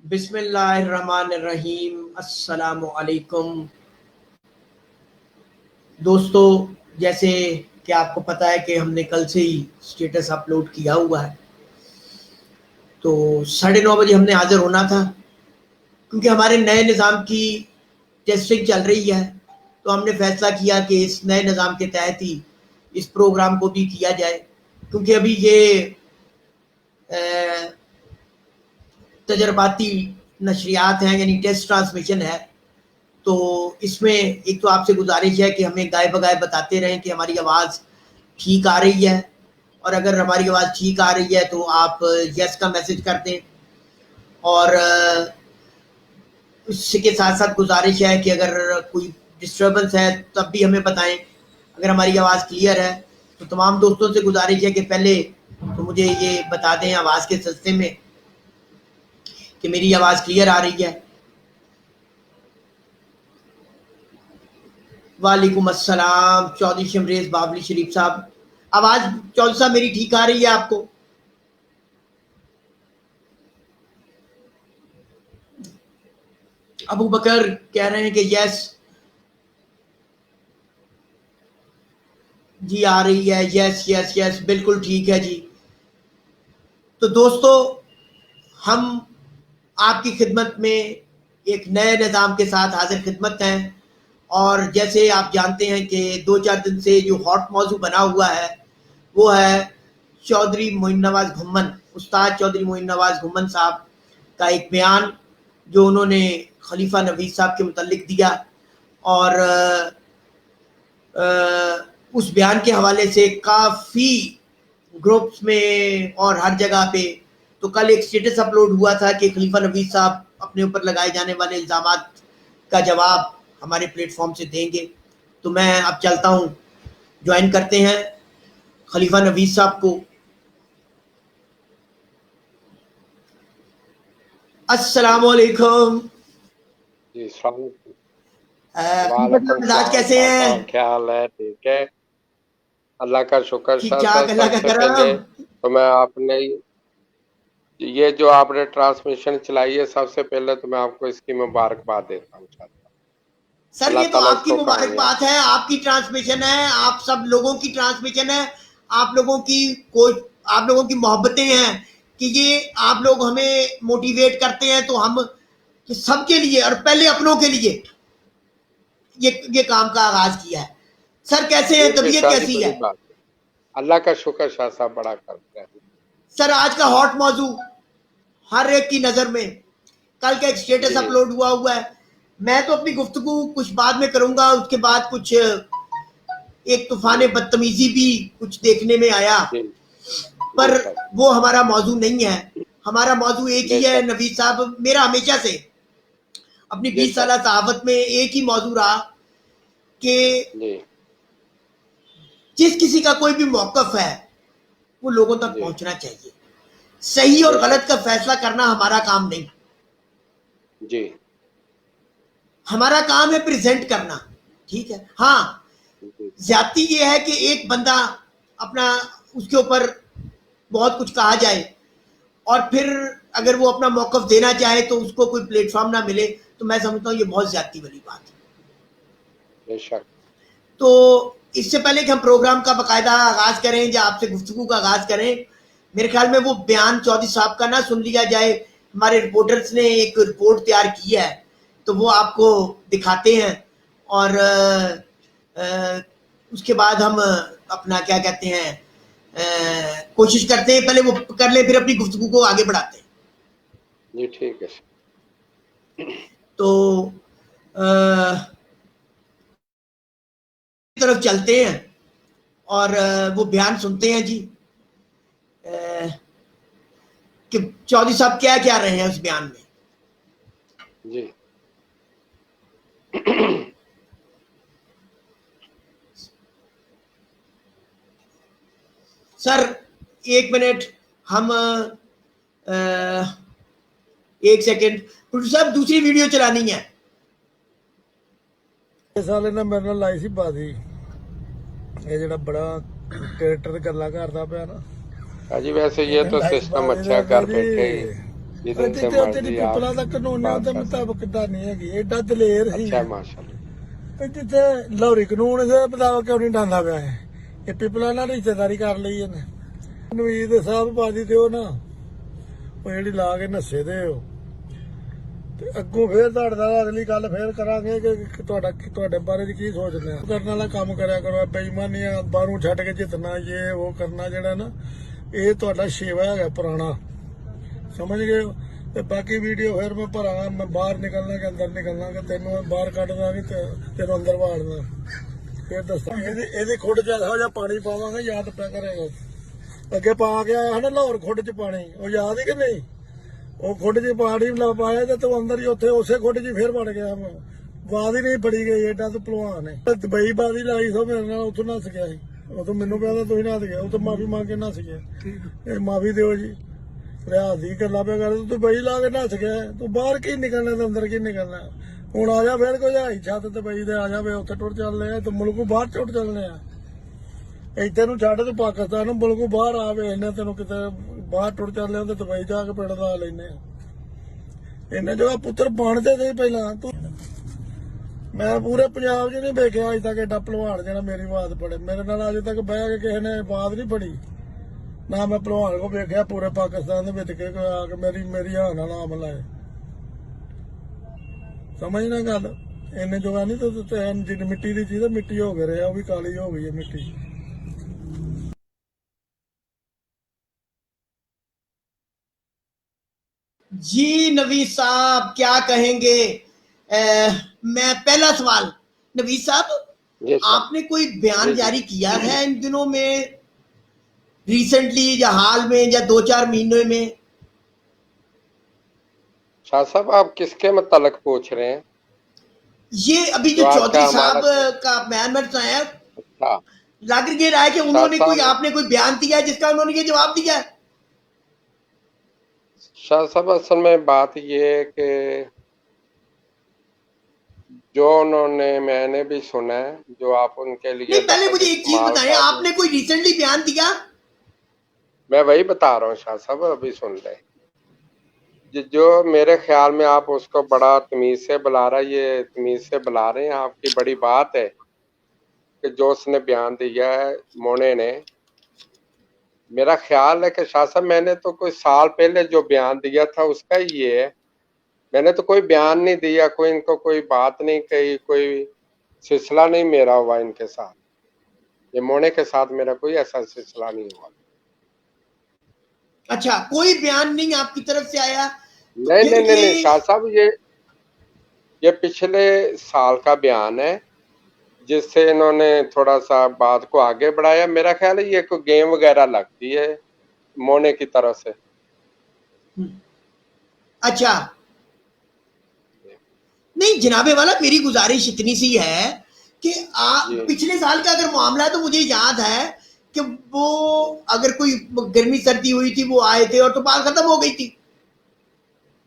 بسم اللہ الرحمن الرحیم۔ السلام علیکم دوستو، جیسے کہ آپ کو پتا ہے کہ ہم نے کل سے ہی سٹیٹس اپلوڈ کیا ہوا ہے، تو 9:30 بجے ہم نے حاضر ہونا تھا کیونکہ ہمارے نئے نظام کی ٹیسٹنگ چل رہی ہے، تو ہم نے فیصلہ کیا کہ اس نئے نظام کے تحت ہی اس پروگرام کو بھی کیا جائے، کیونکہ ابھی یہ تجرباتی نشریات ہیں، یعنی ٹیسٹ ٹرانسمیشن ہے، تو اس میں ایک تو آپ سے گزارش ہے کہ ہمیں گائے بگائے بتاتے رہیں کہ ہماری آواز ٹھیک آ رہی ہے، اور اگر ہماری آواز ٹھیک آ رہی ہے تو آپ یس کا میسج کر دیں، اور اس کے ساتھ ساتھ گزارش ہے کہ اگر کوئی ڈسٹربنس ہے تب بھی ہمیں بتائیں۔ اگر ہماری آواز کلیئر ہے تو تمام دوستوں سے گزارش ہے کہ پہلے تو مجھے یہ بتا دیں آواز کے سلسلے میں کہ میری آواز کلیئر آ رہی ہے۔ وعلیکم السلام چودھری شمریز بابلی شریف صاحب، آواز چودھری صاحب میری ٹھیک آ رہی ہے آپ کو؟ ابو بکر کہہ رہے ہیں کہ یس جی آ رہی ہے، یس یس یس بالکل ٹھیک ہے جی۔ تو دوستو، ہم آپ کی خدمت میں ایک نئے نظام کے ساتھ حاضر خدمت ہیں، اور جیسے آپ جانتے ہیں کہ 2-4 دن سے جو ہاٹ موضوع بنا ہوا ہے وہ ہے چودھری معین نواز گھمن، استاد چودھری معین نواز گھمن صاحب کا ایک بیان جو انہوں نے خلیفہ نوید صاحب کے متعلق دیا، اور اس بیان کے حوالے سے کافی گروپس میں اور ہر جگہ پہ تو کل ایک سٹیٹس اپلوڈ ہوا تھا کہ خلیفہ نوید صاحب اپنے اوپر لگائے جانے والے الزامات کا جواب ہمارے پلیٹ فارم سے دیں گے، تو میں اب چلتا ہوں، جوائن کرتے ہیں خلیفہ نوید صاحب کو۔ السلام علیکم جی السلام علیکم۔ خلیفہ وعلیکم صاحب مزاج السلام کیسے شاہ ہیں؟ صاحب، کیا حال ہے؟ ٹھیک ہے، اللہ کا شکر ٹھیک شاہ ٹھاک، صاحب۔ اللہ سب کا سے پہلے کرم۔ تو میں آپ نے یہ جو آپ نے ٹرانسمیشن چلائی ہے، سب سے پہلے تو میں آپ کو اس کی مبارکباد دیتا ہوں شاہ صاحب۔ سر اللہ یہ تو تعالیٰ اس آپ کی کو کامیاب مبارکباد ہے، آپ کی ٹرانسمیشن ہے، آپ سب لوگوں کی ٹرانسمیشن ہے، آپ لوگوں کی کوئی آپ لوگوں کی محبتیں ہیں کہ یہ آپ لوگ ہمیں موٹیویٹ کرتے ہیں، تو ہم سب کے لیے اور پہلے اپنوں کے لیے یہ کام کا آغاز کیا ہے۔ سر کیسے ہیں؟ یہ بھی طبیعت شاہ جی کیسی بڑی ہے؟ بات ہے، اللہ کا شکر شاہ صاحب، بڑا کرتے ہیں۔ سر آج کا ہاٹ موضوع ہر ایک کی نظر میں، کل کا ایک سٹیٹس جی اپلوڈ ہوا ہے، میں تو اپنی گفتگو کچھ بعد میں کروں گا، اس کے بعد کچھ ایک طوفان جی بدتمیزی بھی کچھ دیکھنے میں آیا، جی پر بے شک وہ ہمارا موضوع نہیں ہے۔ ہمارا موضوع ایک بے ہی ہے شک نوید صاحب، میرا ہمیشہ سے اپنی بے 20 سالہ شک صحافت میں ایک ہی موضوع رہا کہ جی جس کسی کا کوئی بھی موقف ہے وہ لوگوں تک جی پہنچنا چاہیے، صحیح اور بے غلط شک کا فیصلہ کرنا ہمارا کام نہیں، جی ہمارا کام ہے پریزنٹ کرنا، ٹھیک ہے۔ ہاں، جی زیادتی یہ ہے کہ ایک بندہ اپنا اس کے اوپر بہت کچھ کہا جائے اور پھر اگر وہ اپنا موقف دینا چاہے تو اس کو کوئی پلیٹ فارم نہ ملے، تو میں سمجھتا ہوں یہ بہت زیادتی والی بات ہے۔ بے شک تو اس سے پہلے کہ ہم پروگرام کا باقاعدہ آغاز کریں یا آپ سے گفتگو کا آغاز کریں، میرے خیال میں وہ بیان چودھری صاحب کا نہ سن لیا جائے، ہمارے رپورٹرز نے ایک رپورٹ تیار کی ہے تو وہ آپ کو دکھاتے ہیں، اور اس کے بعد ہم اپنا کیا کہتے ہیں کوشش کرتے ہیں، پہلے وہ کر لیں پھر اپنی گفتگو کو آگے بڑھاتے ہیں۔ جی ٹھیک ہے۔ تو طرف چلتے ہیں اور وہ بیان سنتے ہیں جی کہ چودھری صاحب کیا کیا رہے ہیں اس بیان میں۔ جی سر ایک منٹ، ہم ایک سیکنڈ، پروڈیوسر صاحب دوسری ویڈیو چلانی ہے۔ سال نے میرے نال لائی سی بازی، یہ جڑا بڑا کریکٹر گلا کرتا پیا نا، جی ویسے یہ تو سسٹم اچھا ہے، گھر بیٹھے ہی जिधर से ਜਿੱਥੇ ਉੱਥੇ ਦੀ मर्जी ਪਿਪਲਾ आप ਦਾ ਕਾਨੂੰਨ बात ਉਹਦੇ कर सकते ਮੁਤਾਬਕ ਤਾਂ ਨਹੀਂ ਹੈਗੀ, ਐਡਾ ਦਲੇਰ ਸੀ। अच्छा है माशाल्लाह। ਤੇ ਜਿੱਥੇ ਲਾਹੌਰੀ ਕਾਨੂੰਨ ਦੇ ਮੁਤਾਬਕ ਕਿਉਂ ਨਹੀਂ ਡਾਂਦਾ ਪਿਆ ਇਹ ਪਿਪਲਾ ਨਾਲ ਰਿਸ਼ਤੇਦਾਰੀ ਕਰ ਲਈ ਇਹਨੇ। ਨਵੀਦ ਸਾਹਿਬ ਬਾਜੀ ਤੇ ਉਹ ਨਾ ਉਹ ਜਿਹੜੀ ਲਾ ਕੇ ਨੱਸੇ ਦੇ ਉਹ ਤੇ ਅੱਗੋਂ ਫੇਰ ਤੁਹਾਡੇ ਨਾਲ ਅਗਲੀ ਗੱਲ ਫੇਰ ਕਰਾਂਗੇ ਕਿ ਤੁਹਾਡੇ ਬਾਰੇ ਚ ਕੀ ਸੋਚਦੇ ਆ। ਕਰਨ ਵਾਲਾ ਕੰਮ ਕਰਿਆ ਕਰੋ, ਬੇਈਮਾਨੀਆਂ ਬਾਹਰੋਂ ਛੱਡ ਕੇ ਜਿੱਤਣਾ ਇਹ ਉਹ ਕਰਨਾ ਜਿਹੜਾ ਨਾ ਇਹ ਤੁਹਾਡਾ ਸ਼ੇਵਾ ਹੈਗਾ ਪੁਰਾਣਾ, ਸਮਝ ਗਏ ਹੋ। ਤੇ ਬਾਕੀ ਵੀਡੀਓ ਫਿਰ ਮੈਂ ਭਰਾਂਗਾ, ਮੈਂ ਬਾਹਰ ਨਿਕਲਣਾ ਕਿ ਅੰਦਰ ਨਿਕਲਣਾ ਕਿ ਤੈਨੂੰ ਬਾਹਰ ਕੱਢਦਾ ਕਿ ਤੈਨੂੰ ਅੰਦਰ ਵਾੜਨਾ ਫਿਰ ਦੱਸਾਂ। ਇਹਦੀ ਖੁੱਡ ਚ ਇਹੋ ਜਿਹਾ ਪਾਣੀ ਪਾਵਾਂਗੇ, ਯਾਦ ਪਿਆ ਕਰੇਗਾ। ਅੱਗੇ ਪਾ ਕੇ ਆਇਆ ਹਨਾ ਲਾਹੌਰ ਖੁੱਡ ਚ ਪਾਣੀ, ਉਹ ਯਾਦ ਹੀ ਕਿ ਨਹੀਂ? ਉਹ ਖੁੱਡ ਚ ਪਾਣੀ ਲਾ ਪਾਇਆ ਤੇ ਤੂੰ ਅੰਦਰ ਹੀ ਉੱਥੇ ਉਸੇ ਖੁੱਡ ਚ ਫਿਰ ਵੜ ਗਿਆ। ਬਾਦ ਹੀ ਨਹੀਂ ਬੜੀ ਗਈ, ਏਡਾ ਤੂੰ ਭਲਵਾਨ ਹੈ। ਦੁਬਈ ਬਾਦੀ ਲਾਈ ਸੋ ਮੇਰੇ ਨਾਲ, ਉੱਥੋਂ ਨੱਸ ਗਿਆ ਸੀ। ਉਹ ਤੋਂ ਮੈਨੂੰ ਕਹਿੰਦਾ ਤੁਸੀਂ ਨੱਸ ਗਿਆ, ਉਹ ਤੋਂ ਮਾਫੀ ਮੰਗ ਕੇ ਨੱਸ ਗਿਆ। ਇਹ ਮਾਫੀ ਦਿਓ ਜੀ, ਰਿਆਜ਼ ਦੀ ਗੱਲਾਂ ਪਿਆ ਕਰ। ਤੂੰ ਬਈ ਲਾ ਕੇ ਨੱਸ ਗਿਆ, ਤੂੰ ਬਾਹਰ ਕੀ ਨਿਕਲਣਾ ਤੇ ਅੰਦਰ ਕੀ ਨਿਕਲਣਾ। ਹੁਣ ਆ ਜਾ ਫਿਰ ਕੋਈ ਹਾਈ ਛੱਤ ਤੇ ਬਈ ਤੇ ਆ ਜਾਵੇ, ਉੱਥੇ ਟੁੱਟ ਚੱਲਨੇ ਆ। ਤੂੰ ਮੁਲਕੋਂ ਬਾਹਰ ਟੁੱਟ ਚੱਲਨੇ ਆ। ਇੱਥੇ ਨੂੰ ਛੱਡ ਤੂੰ ਪਾਕਿਸਤਾਨ ਨੂੰ, ਮੁਲਕੋਂ ਬਾਹਰ ਆ ਵੇਖਨੇ ਤੈਨੂੰ ਕਿਤੇ ਬਾਹਰ ਟੁੱਟ ਚੱਲੇ ਹੋ ਤੇ ਦੁਬਈ ਜਾ ਕੇ ਪਿੰਡ ਲਾ ਲੈਨੇ ਆ। ਇਹਨੇ ਜੋ ਪੁੱਤਰ ਬਣਦੇ ਸੀ ਪਹਿਲਾਂ। ਤੂੰ ਮੈਂ ਪੂਰੇ ਪੰਜਾਬ 'ਚ ਨਹੀਂ ਵੇਖਿਆ ਅਜੇ ਤੱਕ ਏਡਾ ਭਲਵਾਨ ਜਿਹੜਾ ਮੇਰੀ ਬਾਤ ਪੜੇ। ਮੇਰੇ ਨਾਲ ਅਜੇ ਤੱਕ ਬਹਿ ਕੇ ਕਿਸੇ ਨੇ ਬਾਤ ਨਹੀਂ ਪੜੀ ਨਾ। ਮੈਂ ਭਲਵਾਨ ਕੋ ਵੇਖਿਆ ਪੂਰੇ ਪਾਕਿਸਤਾਨ ਦੇ ਵਿੱਚ ਕਿ ਕੋਈ ਆ ਕੇ ਮੇਰੀ ਹਾਂ ਨਾਲ ਨਾਮ ਲਾਏ। ਸਮਝ ਨਾ ਗੱਲ। ਇਹਨੇ ਜੋਗਾ ਨਹੀਂ ਤੂੰ ਜਿੰਨੀ ਮਿੱਟੀ ਦੀ ਚੀਜ਼ ਮਿੱਟੀ ਹੋ ਕੇ ਰਿਹਾ, ਉਹ ਵੀ ਕਾਲੀ ਹੋ ਗਈ ਹੈ ਮਿੱਟੀ। जी नवीद साहब क्या कहेंगे? मैं पहला सवाल, नवीद साहब जी सर। आपने कोई बयान जी। जारी किया है इन दिनों में, रिसेंटली या हाल में या 2-4 महीनों में? शाह साहब आप किसके मतलब पूछ रहे हैं? ये अभी जो जो चौधरी आपका साहब हमारा का बयान में सुनाया, अच्छा लग ये रहा है कि उन्होंने साहब- कोई आपने कोई बयान दिया है जिसका उन्होंने ये जवाब दिया है। शाह साहब असल में बात ये है कि जो उन्होंने मैंने भी सुना है, जो आप उनके लिए नहीं, पहले मुझे एक चीज इस्तेमाल बताएं, कर- आपने कोई रिसेंटली बयान दिया? मैं वही बता रहा हूँ शाह साहब, अभी सुन रहे। जो मेरे ख्याल में आप उसको बड़ा तमीज से बुला रहा है, ये तमीज से बुला रहे हैं, आपकी बड़ी बात है कि जो उसने बयान दिया है मोने ने। मेरा ख्याल है कि शाह साहब मैंने तो कोई साल पहले जो बयान दिया था उसका ही ये है। मैंने तो कोई बयान नहीं दिया, कोई इनको कोई बात नहीं कही, कोई सिलसिला नहीं मेरा हुआ इनके साथ। ये मोने के साथ मेरा कोई ऐसा सिलसिला नहीं हुआ। अच्छा, कोई बयान नहीं आपकी तरफ से आया? नहीं फिर नहीं नहीं ये- नहीं शाह साहब, ये पिछले साल का बयान है जिससे इन्होंने थोड़ा सा बात को आगे बढ़ाया। मेरा ख्याल है ये कोई गेम वगैरह लगती है मोने की तरफ से। अच्छा, नहीं जनाबे वाला, मेरी गुजारिश इतनी सी है कि आप जी। पिछले साल का अगर मामला है तो मुझे याद है कि वो अगर कोई गर्मी सर्दी हुई थी वो आए थे और तो बात खत्म हो गई थी।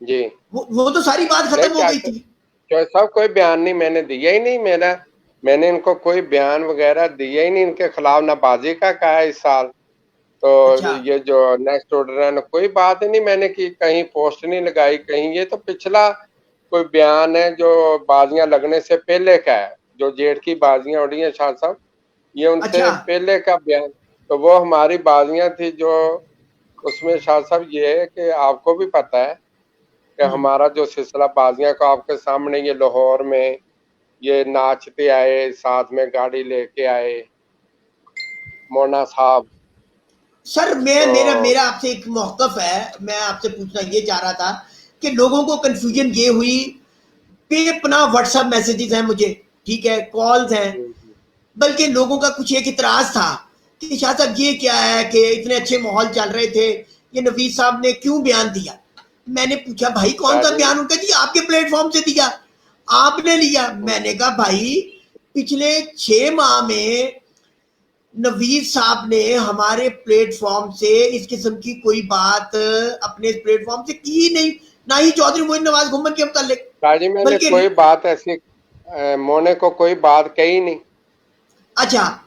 जी वो तो सारी बात खत्म हो गई थी। क्या साहब कोई बयान नहीं मैंने दिया ही नहीं। मैंने इनको कोई बयान वगैरह दिया ही नहीं इनके खिलाफ, ना बाजी का कहा है इस साल। तो अच्छा। ये जो नेक्स्ट ऑर्डर है ना, कोई बात ही नहीं मैंने की, कहीं पोस्ट नहीं लगाई कहीं। ये तो पिछला कोई बयान है जो बाजियां लगने से पहले का है, जो जेठ की बाजियां उड़ी हैं शाह साहब, ये उनसे अच्छा। पहले का बयान। तो वो हमारी बाजियां थी जो उसमें शाह साहब ये है कि आपको भी पता है कि हमारा जो सिलसिला बाजियां का आपके सामने, ये लाहौर में ये नाचते आए, साथ में गाड़ी लेके आए मोना साहब। सर मेरा आपसे एक मौकफ है, मैं आपसे पूछना ये चाह रहा था कि लोगों को कंफ्यूजन ये हुई, बेपनाह व्हाट्सएप मैसेजेस हैं मुझे, ठीक है, कॉल्स हैं, बल्कि लोगों का कुछ एक इतराज था कि शाह साहब ये क्या है कि इतने अच्छे माहौल चल रहे थे, ये नवीद साहब ने क्यों बयान दिया? मैंने पूछा भाई कौन सा बयान? उनका जी आपके प्लेटफॉर्म से दिया, आपने लिया। मैंने कहा भाई पिछले 6 माह में नवीद साहब ने हमारे प्लेटफॉर्म से इस किस्म की कोई बात अपने प्लेटफॉर्म से की नहीं, ना ही चौधरी मोइन नवाज घुम्मन के मुतालिक। काजी मैंने कोई बात ऐसी मोने को कोई बात कही नहीं। अच्छा,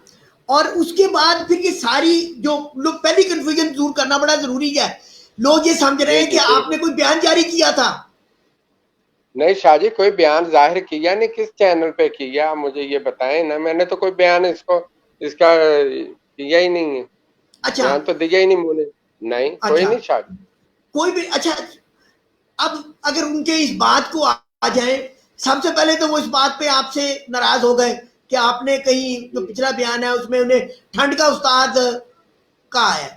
और उसके बाद फिर ये सारी जो लोग, पहली कंफ्यूजन दूर करना बड़ा जरूरी है, لوگ یہ سمجھ رہے ہیں کہ آپ نے کوئی بیان جاری کیا تھا. نہیں شاہ جی کوئی بیان ظاہر کیا نہیں, کس چینل پہ کیا مجھے یہ بتائیں نا, میں نے تو کوئی بیان اس کا کیا ہی نہیں ہے, اچھا بیان تو دیا ہی نہیں مجھے, نہیں کوئی اچھا نہیں شاہ جی. کوئی بھی. اچھا اب اگر ان کے اس بات کو آ جائیں, سب سے پہلے تو وہ اس بات پہ آپ سے ناراض ہو گئے کہ آپ نے کہیں جو پچھلا بیان ہے اس میں انہیں ٹھنڈ کا استاد کہا ہے,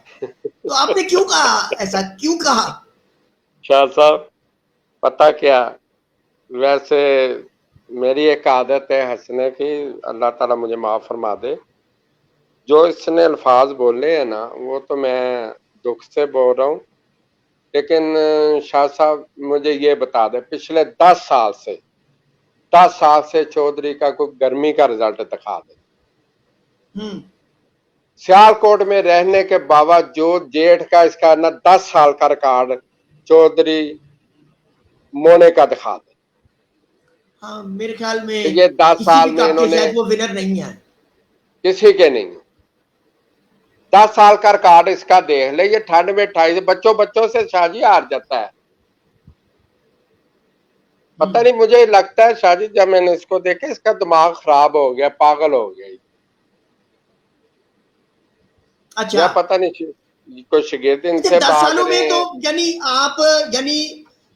تو آپ نے کیوں کہا ایسا, کیوں کہا؟ شاہ صاحب پتہ کیا, ویسے میری ایک عادت ہے ہنسنے کی, اللہ تعالیٰ مجھے معاف فرما دے, جو اس نے الفاظ بولے ہیں نا وہ تو میں دکھ سے بول رہا ہوں, لیکن شاہ صاحب مجھے یہ بتا دے پچھلے 10 سال سے چودھری کا کوئی گرمی کا رزلٹ دکھا دے. سیالکوٹ میں رہنے کے باوجود جیٹھ کا اس کا 10 سال کا ریکارڈ چودھری مونے کا دکھا دے. ہاں میرے خیال میں یہ 10 کسی سال بھی میں کپ انہوں کے نے شاید وہ ونر نہیں ہے, کسی کے نہیں, 10 سال کا ریکارڈ اس کا دیکھ لے, یہ ٹھنڈ میں 28 بچوں سے شاہ جی ہار جاتا ہے. پتہ نہیں مجھے لگتا ہے شاہ جی جب میں نے اس کو دیکھا اس کا دماغ خراب ہو گیا, پاگل ہو گیا, اچھا یا پتہ نہیں کوئی شاگرد ان سے 10 بھاگ سالوں میں رہے تو ہیں. یعنی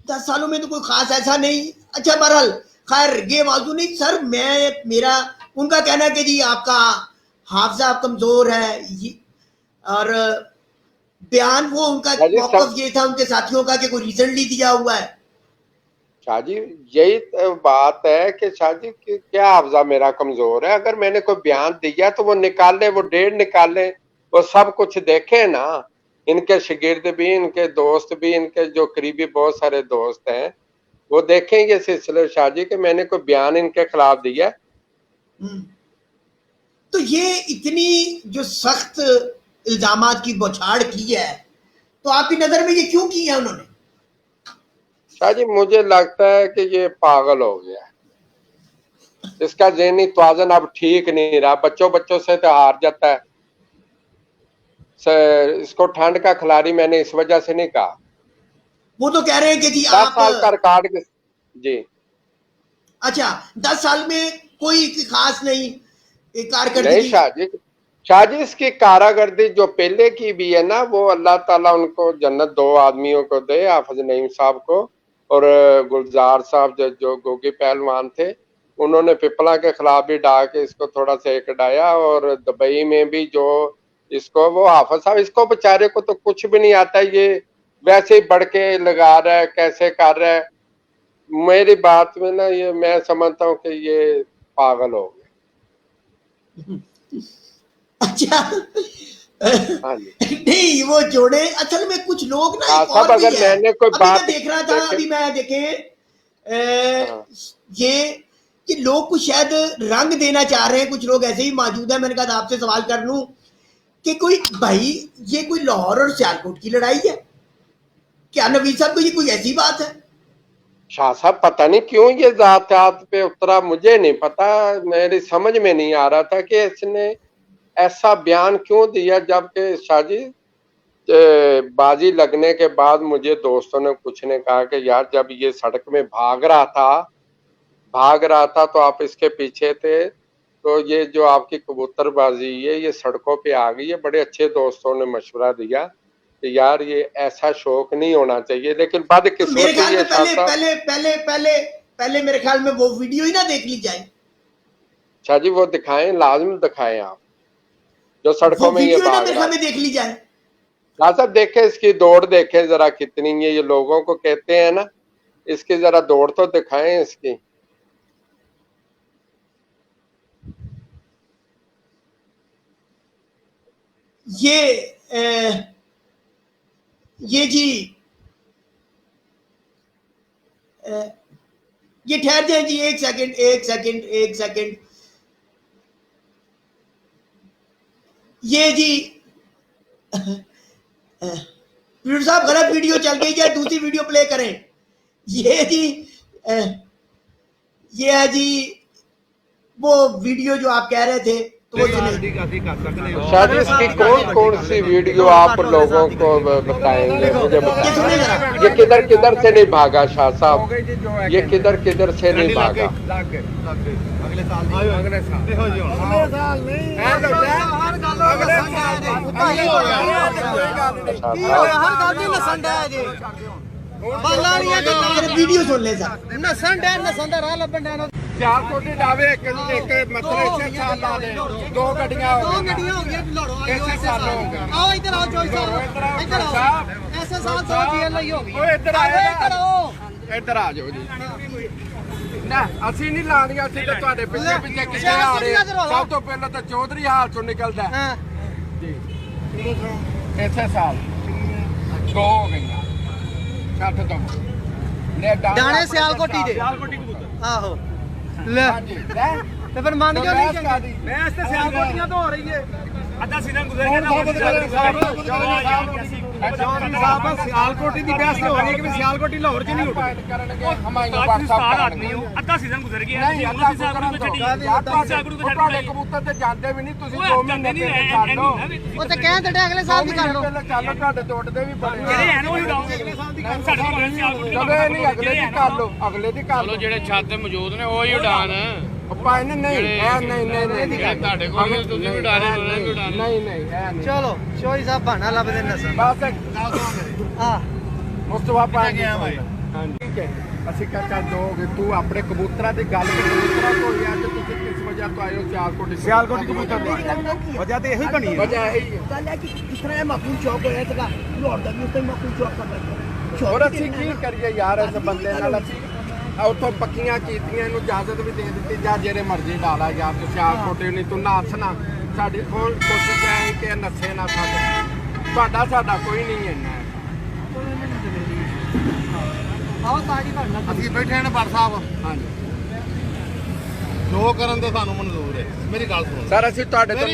10 سالوں میں تو کوئی خاص ایسا نہیں. اچھا بہرحال خیر یہ موضوع نہیں سر, میرا ان کا کہنا ہے کہ جی آپ کا حافظہ کمزور ہے, اور بیان وہ ان کا شاہ جی موقف یہ تھا ان کے ساتھیوں کا کہ کوئی ریسنٹلی دیا ہوا ہے. شاہ جی یہی بات ہے کہ شاہ جی کیا حافظہ میرا کمزور ہے, اگر میں نے کوئی بیان دیا تو وہ نکال لیں, وہ ڈیٹ نکال لیں, وہ سب کچھ دیکھیں نا, ان کے شاگرد بھی, ان کے دوست بھی, ان کے جو قریبی بہت سارے دوست ہیں وہ دیکھیں یہ سلسلے شاہ جی کہ میں نے کوئی بیان ان کے خلاف دیا. تو یہ اتنی جو سخت الزامات کی بوچھاڑ کی ہے تو آپ کی نظر میں یہ کیوں کی ہے انہوں نے؟ شاہ جی مجھے لگتا ہے کہ یہ پاگل ہو گیا ہے, اس کا ذہنی توازن اب ٹھیک نہیں رہا, بچوں سے تو ہار جاتا ہے. اس کو ٹھنڈ کا کھلاڑی میں نے اس وجہ سے نہیں کہا. وہ تو کہہ رہے ہیں کہ جی 10 آپ سال کا ریکارڈ جی. اچھا 10 سال میں کوئی خاص نہیں نہیں کارکردگی. شاہ جی اس کی کارکردگی جو پہلے کی بھی ہے نا, وہ اللہ تعالیٰ ان کو جنت 2 آدمیوں کو دے, حافظ نعیم صاحب کو اور گلزار صاحب جو گوگی پہلوان تھے, انہوں نے پپلا کے خلاف بھی ڈا کے اس کو تھوڑا سا ایک ڈایا, اور دبئی میں بھی جو اس کو وہ حافظ صاحب اس کو بیچارے کو تو کچھ بھی نہیں آتا, یہ ویسے ہی بڑھ کے لگا رہا ہے, کیسے کر رہا ہے. میری بات میں نا یہ میں سمجھتا ہوں کہ یہ پاگل ہو گیا. اچھا ہاں جی نہیں وہ جوڑے اصل میں کچھ لوگ نا ایک صاحب, اور بھی اگر ہے. میں نے کوئی ابھی میں بات دیکھ رہا تھا, ابھی میں دیکھیں یہ کہ لوگ کچھ شاید رنگ دینا چاہ رہے ہیں, کچھ لوگ ایسے ہی موجود ہیں, میں نے کہا آپ سے سوال کر لوں کہ کوئی بھائی یہ کوئی لاہور اور سیالکوٹ کی لڑائی ہے کیا نوید صاحب کو, یہ کوئی ایسی بات ہے؟ شاہ صاحب پتہ نہیں کیوں یہ ذاتیات پہ اترا, مجھے نہیں پتا, میری سمجھ میں نہیں آ رہا تھا کہ اس نے ایسا بیان کیوں دیا, جبکہ شاہ جی بازی لگنے کے بعد مجھے دوستوں نے کچھ نے کہا کہ یار جب یہ سڑک میں بھاگ رہا تھا تو آپ اس کے پیچھے تھے, تو یہ جو آپ کی کبوتر بازی ہے یہ سڑکوں پہ آ گئی ہے. بڑے اچھے دوستوں نے مشورہ دیا کہ یار یہ ایسا شوق نہیں ہونا چاہیے, لیکن تو میرے بدقسمتی خیال یہ میں شاہ صاحب پہلے میرے خیال میں وہ ویڈیو ہی نہ دیکھ لی جائے. شاہ جی وہ دکھائیں, لازم دکھائیں آپ, جو وہ سڑکوں میں یہ ویڈیو ہی نہ بھاگ میرے رہا خیال میں تھا. دیکھ لی جائے. شاہ صاحب دیکھیں اس کی دوڑ دیکھیں ذرا کتنی ہے, یہ لوگوں کو کہتے ہیں نا, اس کی ذرا دوڑ تو دکھائیں اس کی. یہ جی یہ ٹھہر جائیں جی, ایک سیکنڈ. یہ جی پروڈیوسر صاحب غلط ویڈیو چل گئی ہے, دوسری ویڈیو پلے کریں. یہ جی یہ ہے جی وہ ویڈیو جو آپ کہہ رہے تھے, वो सुनिए। शायद इसकी कौन कौन सी वीडियो आप लोगों को बताएंगे, मुझे ये सुनिए जरा। बताएं। ये किधर किधर से नहीं भागा शाह साहब, ये किधर किधर से नहीं भागा? मेरे वीडियो सुन ले सर। चार कोटी डावे एक मतलब इसे साल ला दे, दो गड्डियां हो गई, ऐसे साल हो गए। आओ इधर आओ चोई साहब, इधर आओ। ऐसे साल सौ जेल ਲਈ ਹੋ ਗਈ। ਓਏ ਇੱਧਰ ਆਓ ਇੱਧਰ ਆਓ। ਇੱਧਰ ਆ ਜਾਓ ਜੀ। ਨਾ ਅਸੀਂ ਨਹੀਂ ਲਾਣੀਆਂ, ਅਸੀਂ ਤਾਂ ਤੁਹਾਡੇ ਪਿੱਛੇ ਪਿੱਛੇ ਕਿੱਥੇ ਆ ਰਹੇ। ਸਭ ਤੋਂ ਪਹਿਲਾਂ ਤਾਂ ਚੌਧਰੀ ਹਾਲ ਚੋਂ ਨਿਕਲਦਾ ਹਾਂ ਜੀ। ਇਸੇ ਸਾਲ ਦੋ ਹੋ ਗਈਆਂ 60 ਤੋਂ ਨੇ ਦਾਣੇ ਸਿਆਲਕੋਟੀ ਦੇ ਆਹੋ ਲੈ ਹਾਂਜੀ ਲੈ ਤੇ ਫਿਰ ਮੰਨ ਕਿਉਂ ਨਹੀਂ ਚੰਗੀ ਮੈਂ ਇਸ ਤੇ ਸਿਆਲਕੋਟੀਆਂ ਤੋਂ ਹੋ ਰਹੀ ਹੈ। ਅੱਧਾ ਸੀਜ਼ਨ ਗੁਜ਼ਰ ਗਿਆ ਨਾ ਸਿਆਲਕੋਟੀ ਦੀ ਬਹਿਸ ਹੋ ਰਹੀ ਹੈ ਕਿ ਸਿਆਲਕੋਟੀ ਲਾਹੌਰ ਚ ਨਹੀਂ ਉੱਠ ਕਰਨਗੇ ਹਮਾਇਆਂ ਪਾਕਿਸਤਾਨ WhatsApp ਆਦਮੀ ਹੋ ਅੱਧਾ ਸੀਜ਼ਨ ਗੁਜ਼ਰ ਗਿਆ ਨਹੀਂ ਅੱਧਾ ਗੁਜ਼ਰਨ ਤੋਂ ਤੁਹਾਡੇ ਕਬੂਤਰ ਤੇ ਜਾਂਦੇ ਵੀ ਨਹੀਂ, ਤੁਸੀਂ 2 ਮਹੀਨੇ ਪਹਿਲੇ ਛੱਡ ਲਓ। ਉਹ ਤੇ ਕਹਿੰਦੇ ਤੇ ਅਗਲੇ ਸਾਲ ਦੀ ਕਰ ਲਓ। ਪਹਿਲਾਂ ਚੱਲ ਤੁਹਾਡੇ ਤੋਂ ਉੱਡਦੇ ਵੀ ਬੜੇ ਜਿਹੜੇ ਹਨ ਉਹ ਹੀ ਉਡਾਓਗੇ ਸਾਡੇ ਕੋਲ ਸਿਆਲਕੋਟ ਚਲੋ ਇਹ ਨਹੀਂ ਅਗਲੇ ਦੀ ਕਰ ਲਓ, ਅਗਲੇ ਦੀ ਕਰ ਲਓ। ਜਿਹੜੇ ਛੱਤ ਤੇ ਮੌਜੂਦ ਨੇ ਉਹ ਹੀ ਉਡਾਨ ਆਪਾਂ ਇਹਨੇ ਨਹੀਂ ਇਹ ਨਹੀਂ ਤੁਹਾਡੇ ਕੋਲ ਵੀ ਤੁਸੀਂ ਵੀ ਉਡਾ ਰਹੇ ਹੋ, ਉਹਨਾਂ ਵੀ ਉਡਾ ਰਹੇ। ਨਹੀਂ ਨਹੀਂ ਇਹ ਨਹੀਂ। ਚਲੋ ਚੋਈ ਸਾਹਿਬ ਬਹਾਨਾ ਲੱਭਦੇ ਨਸਲ ਬਸ ਆ ਮੁਸਤਫਾ ਪਾ ਗਿਆ ਭਾਈ। ਹਾਂਜੀ ਠੀਕ ਹੈ, ਅਸੀਂ ਕਾ ਚੱਲ ਦੋਗੇ। ਤੂੰ ਆਪਣੇ ਕਬੂਤਰਾਂ ਦੀ ਗੱਲ ਕਬੂਤਰਾਂ ਤੋਂ ਯਾਰ ਤੇ ਤੁਸੀਂ ਕਿਸ ਵਜ੍ਹਾ ਤੋਂ ਆਏ ਹੋ ਸਿਆਲਕੋਟ ਕਬੂਤਰ ਤੋਂ? ਵਜ੍ਹਾ ਤੇ ਇਹੀ ਬਣੀ ਵਜ੍ਹਾ ਇਹੀ ਹੈ। ਗੱਲ ਹੈ ਕਿ ਜਿਸ ਤਰ੍ਹਾਂ ਇਹ ਮਾਕੂਲ ਚੌਕ ਹੋਇਆ ਸੀਗਾ ਲਾਹੌਰ ਦਾ ਵੀ ਉਸ ਟਾਈਮ ਮਾਕੂਲ ਚੌਕ ਕਰਦਾ ਹੋਰ ਅਸੀਂ ਕੀ ਕਰੀਏ ਯਾਰ ਇਸ ਬੰਦੇ ਨਾਲ? ਅਸੀਂ ਉੱਥੋਂ ਪੱਕੀਆਂ ਕੀਤੀਆਂ, ਇਹਨੂੰ ਇਜਾਜ਼ਤ ਵੀ ਦੇ ਦਿੱਤੀ ਜਾਂ ਜਿਹੜੇ ਮਰਜ਼ੀ ਡਾਲਾ ਯਾਰ ਤੂੰ ਸਿਆਲਕੋਟੇ ਨਹੀਂ, ਤੂੰ ਨੱਸ ਨਾ। ਸਾਡੀ ਕੋਸ਼ਿਸ਼ ਹੈ ਕਿ ਨੱਸੇ ਨਾ ਸਾਡੇ, ਸਾਡਾ ਕੋਈ ਨਹੀਂ ਇੰਨਾ ਹੈ। ਆਓ ਤਾੜੀ ਬਹਾਨਾ ਅਸੀਂ ਬੈਠੇ ਨੇ ਪਰ ਸਾਹਿਬ ਹਾਂਜੀ ਜੋ ਕਰਨ ਦੇ ਸਾਨੂੰ ਮਨਜ਼ੂਰ ਹੈ। ਮੇਰੀ ਗੱਲ ਸੁਣੋ ਸਰ, ਅਸੀਂ ਤੁਹਾਡੇ ਤੋਂ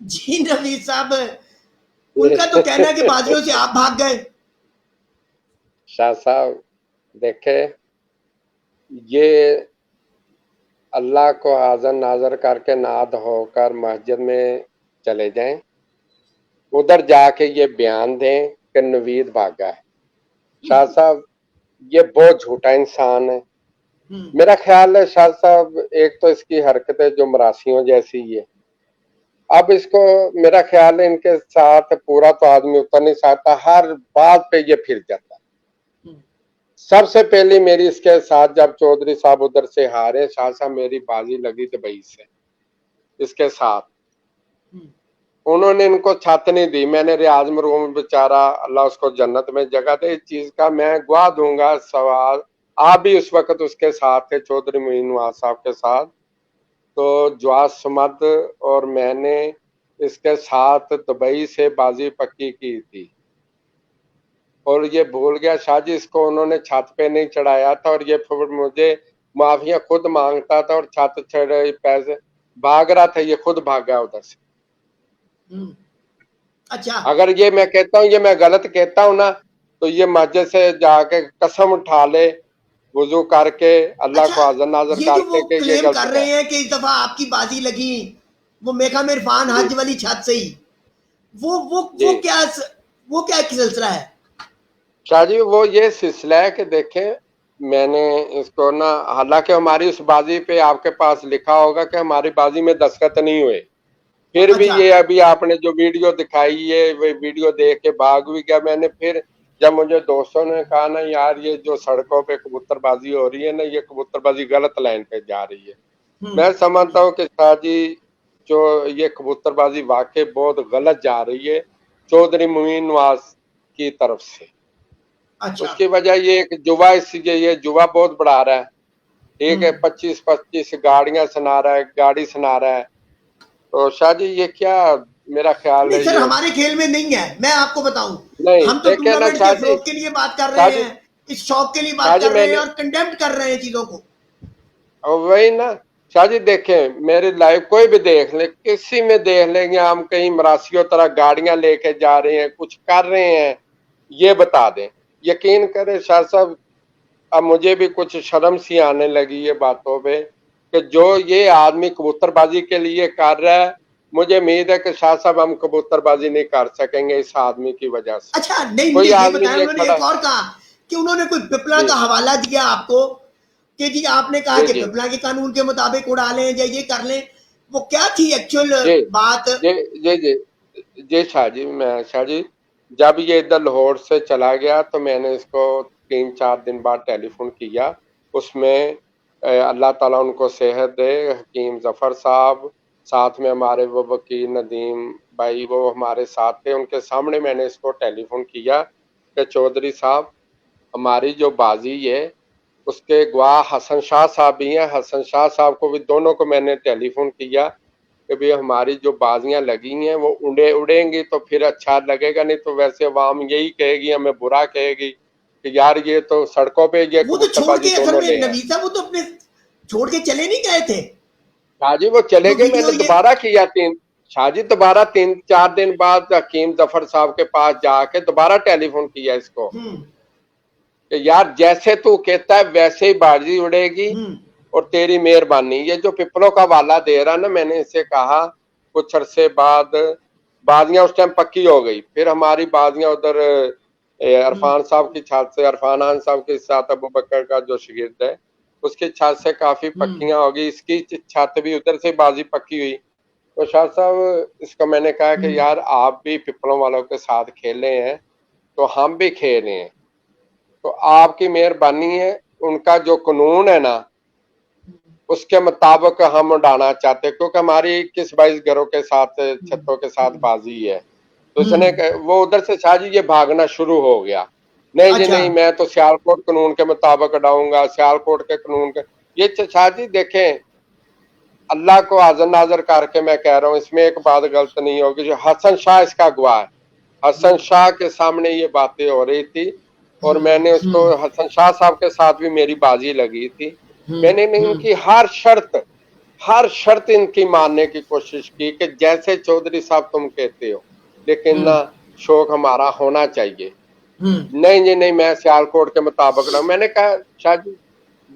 जी नवीद साहब, उनका तो कहना है कि बाजियों से आप भाग गए। शाह साहब देखे, ये अल्लाह को हाज़र नाज़र करके नाद होकर मस्जिद में चले जाएं, उधर जाके ये बयान दें कि नवीद भागा है। शाह साहब ये बहुत झूठा इंसान है। मेरा ख्याल है शाह साहब, एक तो इसकी हरकतें जो मरासियों जैसी है। अब इसको मेरा ख्याल है इनके साथ पूरा तो आदमी उतर नहीं सकता, हर बात पे ये फिर जाता है। सबसे पहले मेरी इसके साथ जब चौधरी साहब उधर से हारे, शाह साहब मेरी बाजी लगी दुबई से इसके साथ। उन्होंने इनको छत नहीं दी। मैंने रियाज मरूम बेचारा, अल्लाह उसको जन्नत में जगह दे, इस चीज का मैं गवाह दूंगा। सवाल आप भी उस वक्त उसके साथ थे, चौधरी मोइन नवाज साहब के साथ। तो जवाज समद और मैंने इसके साथ दुबई से बाजी पक्की की थी, और ये भूल गया शाह जी, इसको उन्होंने छत पे नहीं चढ़ाया था, और ये फिर मुझे माफिया खुद मांगता था, और छत चढ़े पैसे भाग रहा था, ये खुद भागा उधर से। अच्छा, अगर ये मैं कहता हूँ, ये मैं गलत कहता हूँ ना, तो ये मस्जिद से जाके कसम उठा ले, वुजू करके अल्लाह को हाज़र नाज़र ये जो वो करके कि ये क्लेम कर गलत रहे है। हैं कि इस दफा आपकी बाजी लगी वो मेका में इरफान हज वाली छत से ही, वो क्या सिलसिला है? शाह जी वो ये सिलसिला है कि देखें, मैंने इसको ना, हालांकि हमारी उस बाजी पे आपके पास लिखा होगा कि हमारी बाजी में दस्तखत नहीं हुए, फिर भी अच्छा। ये अभी आपने जो वीडियो दिखाई है, वो वीडियो देख के भाग भी गया। मैंने फिर जब मुझे दोस्तों ने कहा ना यार ये जो सड़कों पे कबूतरबाजी हो रही है ना, ये कबूतरबाजी गलत लाइन पे जा रही है। मैं समझता हूँ कि शाह जी जो ये कबूतरबाजी वाकई बहुत गलत जा रही है चौधरी मोइन नवाज की तरफ से। अच्छा, उसकी वजह ये एक जुआ, ये जुआ बहुत बढ़ा रहा है। एक है 25-25 गाड़ियां सुना रहा है, गाड़ी सुना रहा है। तो शाह जी ये क्या, मेरा ख्याल है सर ये हमारे खेल में नहीं है। मैं आपको बताऊं, नहीं, हम तो देखें ना टूर्नामेंट शाह के जी, फ्लोप के लिए बात कर शाह रहे जी, हैं, इस शौक के लिए शाह बात जी कर रहे हैं मैंने- और कंडेम्ड कर रहे हैं चीजों को। और वही ना, शाह जी देखें, मेरी लाइफ कोई भी देख ले, किसी में देख लेंगे हम कहीं मरासियों तरह गाड़ियां लेके जा रहे हैं, कुछ कर रहे हैं, ये बता दें। यकीन करें शाह साहब, अब मुझे भी कुछ शर्म सी आने लगी है बातों पे कि जो ये आदमी कबूतरबाजी के लिए कर रहा है, मुझे उम्मीद है कि शाह साहब हम कबूतरबाजी नहीं कर सकेंगे इस आदमी की वजह से। अच्छा नहीं, कोई मुझे ये आदमी बताया, ये उन्होंने खड़ा एक और कहा कि उन्होंने कोई पिपला जी का हवाला दिया आपको कि जी आपने कहा जी कि जी पिपला के कानून के मुताबिक उड़ा लें या ये कर लें, वो क्या थी एक्चुअल जी बात? जी जी जी जी शाह जी, मैं शाह जी, जब ये इधर लाहौर से चला गया तो मैंने इसको 3-4 दिन बाद टेलीफोन किया। उसमें अल्लाह ताला उनको सेहत दे, हकीम जफर साहब, साथ में हमारे वो वकील नदीम भाई, वो हमारे साथ थे। उनके सामने मैंने इसको टेलीफोन किया कि चौधरी साहब, हमारी जो बाजी है उसके गवाह हसन शाह साहब भी हैं। हसन शाह साहब को भी, दोनों को मैंने टेलीफोन किया कि भाई हमारी जो बाजियां लगी हैं वो उड़ेंगी तो फिर अच्छा लगेगा, नहीं तो वैसे अवाम यही कहेगी, हमें बुरा कहेगी कि यार ये तो सड़कों पे ये वो तो छोड़ कबूतरबाजी के असल दोनों में ले आए। नबी साहब वो तो अपने छोड़ के चले नहीं गए थे, शाहजी वो चले जो गए, वीडियो मैंने ये दोबारा किया शाहजी दोबारा 3-4 दिन बाद हकीम जफर साहब के पास जाके दोबारा टेलीफोन किया इसको कि यार जैसे तू कहता है वैसे ही बाजी उड़ेगी और तेरी मेहरबानी। ये जो पिपलों का वाला दे रहा ना, मैंने इससे कहा कुछ अरसे बाद बाजियां उस टाइम पक्की हो गई, फिर हमारी बाजियां उधर अरफान साहब की छत से, अरफान खान साहब के साथ अबू बकर का जो शागिर्द है उसकी छत से काफी पक्कियां हो गई, इसकी छत भी उधर से बाजी पक्की हुई। तो शाह साहब इसको मैंने कहा कि यार आप भी पिपलों वालों के साथ खेले हैं तो हम भी खेले हैं, तो आपकी मेहरबानी है, उनका जो कानून है ना उसके मुताबिक हम उड़ाना चाहते, क्योंकि हमारी 21-22 घरों के साथ, छतों के साथ बाजी है। तो उसने वो उधर से शाह जी ये भागना शुरू हो गया, नहीं जी अच्छा नहीं, मैं तो सियालकोट कानून के मुताबिक उड़ाऊंगा, सियालकोट के कानून के। ये शाह जी देखें, अल्लाह को हाजिर नाजर करके मैं कह रहा हूँ, इसमें एक बात गलत नहीं होगी, जो हसन शाह इसका गवाह है, हसन शाह के सामने ये बातें हो रही थी और मैंने उसको, हसन शाह साहब के साथ भी मेरी बाजी लगी थी, मैंने इनकी हर शर्त इनकी मानने की कोशिश की कि जैसे चौधरी साहब तुम कहते हो, लेकिन ना शौक हमारा होना चाहिए। नहीं जी नहीं, मैं सियालकोट के मुताबिक ना। मैंने कहा शाह जी,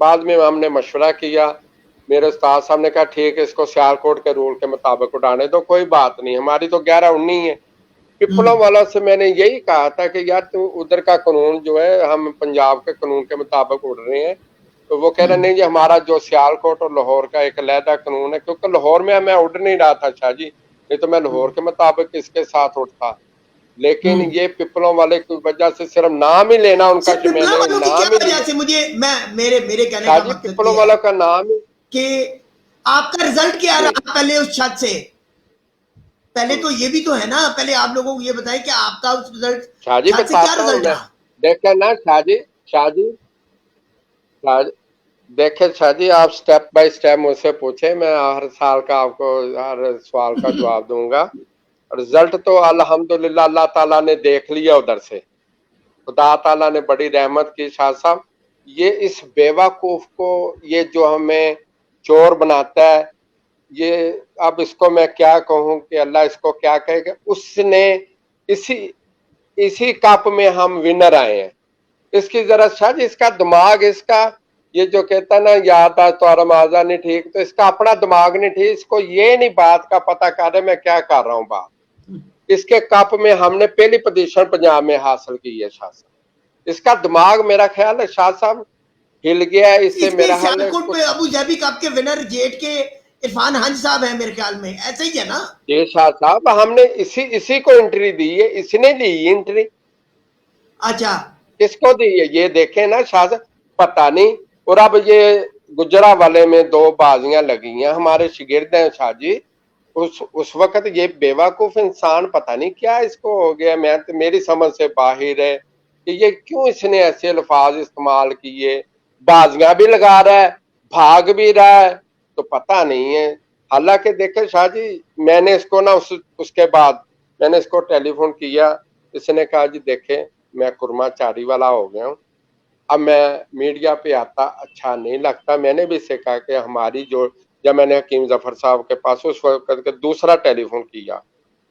बाद में हमने मशवरा किया, मेरे उस्ताद साहब ने कहा ठीक है, इसको सियालकोट के रूल के मुताबिक उड़ाने दो, कोई बात नहीं, हमारी तो 11-19 है। पिपलों वालों से मैंने यही कहा था कि यार तू उधर का कानून जो है, हम पंजाब के कानून के मुताबिक उड़ रहे हैं, तो वो कह रहे नहीं जी हमारा जो सियालकोट और लाहौर का एक अलहदा कानून है, क्योंकि लाहौर में मैं उड़ नहीं रहा था शाह जी, नहीं तो मैं लाहौर के मुताबिक इसके साथ उड़ता। लेकिन ये पिपलों वाले की वजह से सिर्फ नाम ही लेना उनका, सिर्फ पिपला मैंने वालों की नाम क्या ही वजह लिया से, मुझे मेरे कहने शाह का जी, मकसद पिपलों ये वालों है का नाम ही कि आपका रिजल्ट क्या जी रहा पहले उस छत से? पहले तो ये भी तो है ना, पहले आप लोगों को ये बताएं कि आपका उस रिजल्ट शाह जी छत से क्या बताता हूँ रिजल्ट मैं। रहा? देखे ना शाह जी, शाह देखे शाह जी, आप स्टेप बाय स्टेप मुझसे पूछे, मैं हर साल का आपको हर सवाल का जवाब दूंगा। रिजल्ट तो अल्हम्दुलिल्लाह अल्लाह ताला ने देख लिया उधर से, खुदा ताला ने बड़ी रहमत की। शाह साहब, ये इस बेवकूफ को, ये जो हमें चोर बनाता है, ये अब इसको मैं क्या कहूं कि अल्लाह इसको क्या कहेगा। उसने इसी इसी कप में हम विनर आए हैं। इसकी जरा शाह जी, इसका दिमाग, इसका ये जो कहता है ना याद आज तो आरामाजा नहीं ठीक, तो इसका अपना दिमाग नहीं ठीक, इसको ये नहीं बात का पता कर रहे मैं क्या कर रहा हूँ बात। इसके कप में हमने पहली पोजीशन पंजाब में हासिल की है शाह साहब। इसका दिमाग मेरा ख्याल है शाह साहब हिल गया है, इससे इसमें मेरा हाल है सियालकोट कुछ। पे अबू धाबी कप के विनर जेट के इरफान हंज साहब हैं मेरे ख्याल में, ऐसे ही है ना? ये शाह साहब हमने इसी को एंट्री दी है, इसने ली एंट्री। अच्छा किसको दी है ये देखें ना शाह साहब, पता नहीं। और अब ये गुजरा वाले में 2 बाजियां लगी हैं, हमारे शागिर्द हैं शाह जी। उस वक्त ये बेवकूफ इंसान पता नहीं क्या इसको हो गया, मैं तो मेरी समझ से बाहर है कि ये क्यों इसने ऐसे अल्फाज इस्तेमाल किए, बाजियां भी लगा रहा है, भाग भी रहा है, तो पता नहीं है। हालांकि देखे शाह जी, मैंने इसको ना उसके बाद मैंने इसको टेलीफोन किया, इसने कहा जी देखे मैं कुर्माचारी वाला हो गया हूँ, अब मैं मीडिया पे आता अच्छा नहीं लगता। मैंने भी इससे कहा कि हमारी जो जब मैंने हकीम जफर साहब के पास उस वक्त के दूसरा टेलीफोन किया,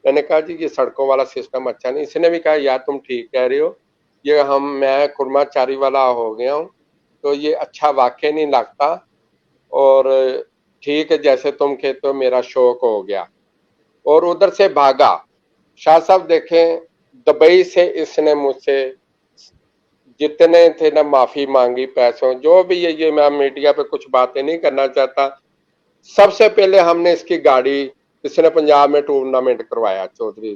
मैंने कहा जी ये सड़कों वाला सिस्टम अच्छा नहीं। इसने भी कहा यार तुम ठीक कह रहे हो, ये मैं कुर्माचारी वाला हो गया हूँ तो ये अच्छा वाकई नहीं लगता, और ठीक है जैसे तुम कहते हो मेरा शौक हो गया, और उधर से भागा। शाह साहब देखें, दुबई से इसने मुझसे जितने थे ना माफी मांगी, पैसों जो भी ये मैं मीडिया पे कुछ बातें नहीं करना चाहता। सबसे पहले हमने इसकी गाड़ी, इसने पंजाब में टूर्नामेंट करवाया चौधरी,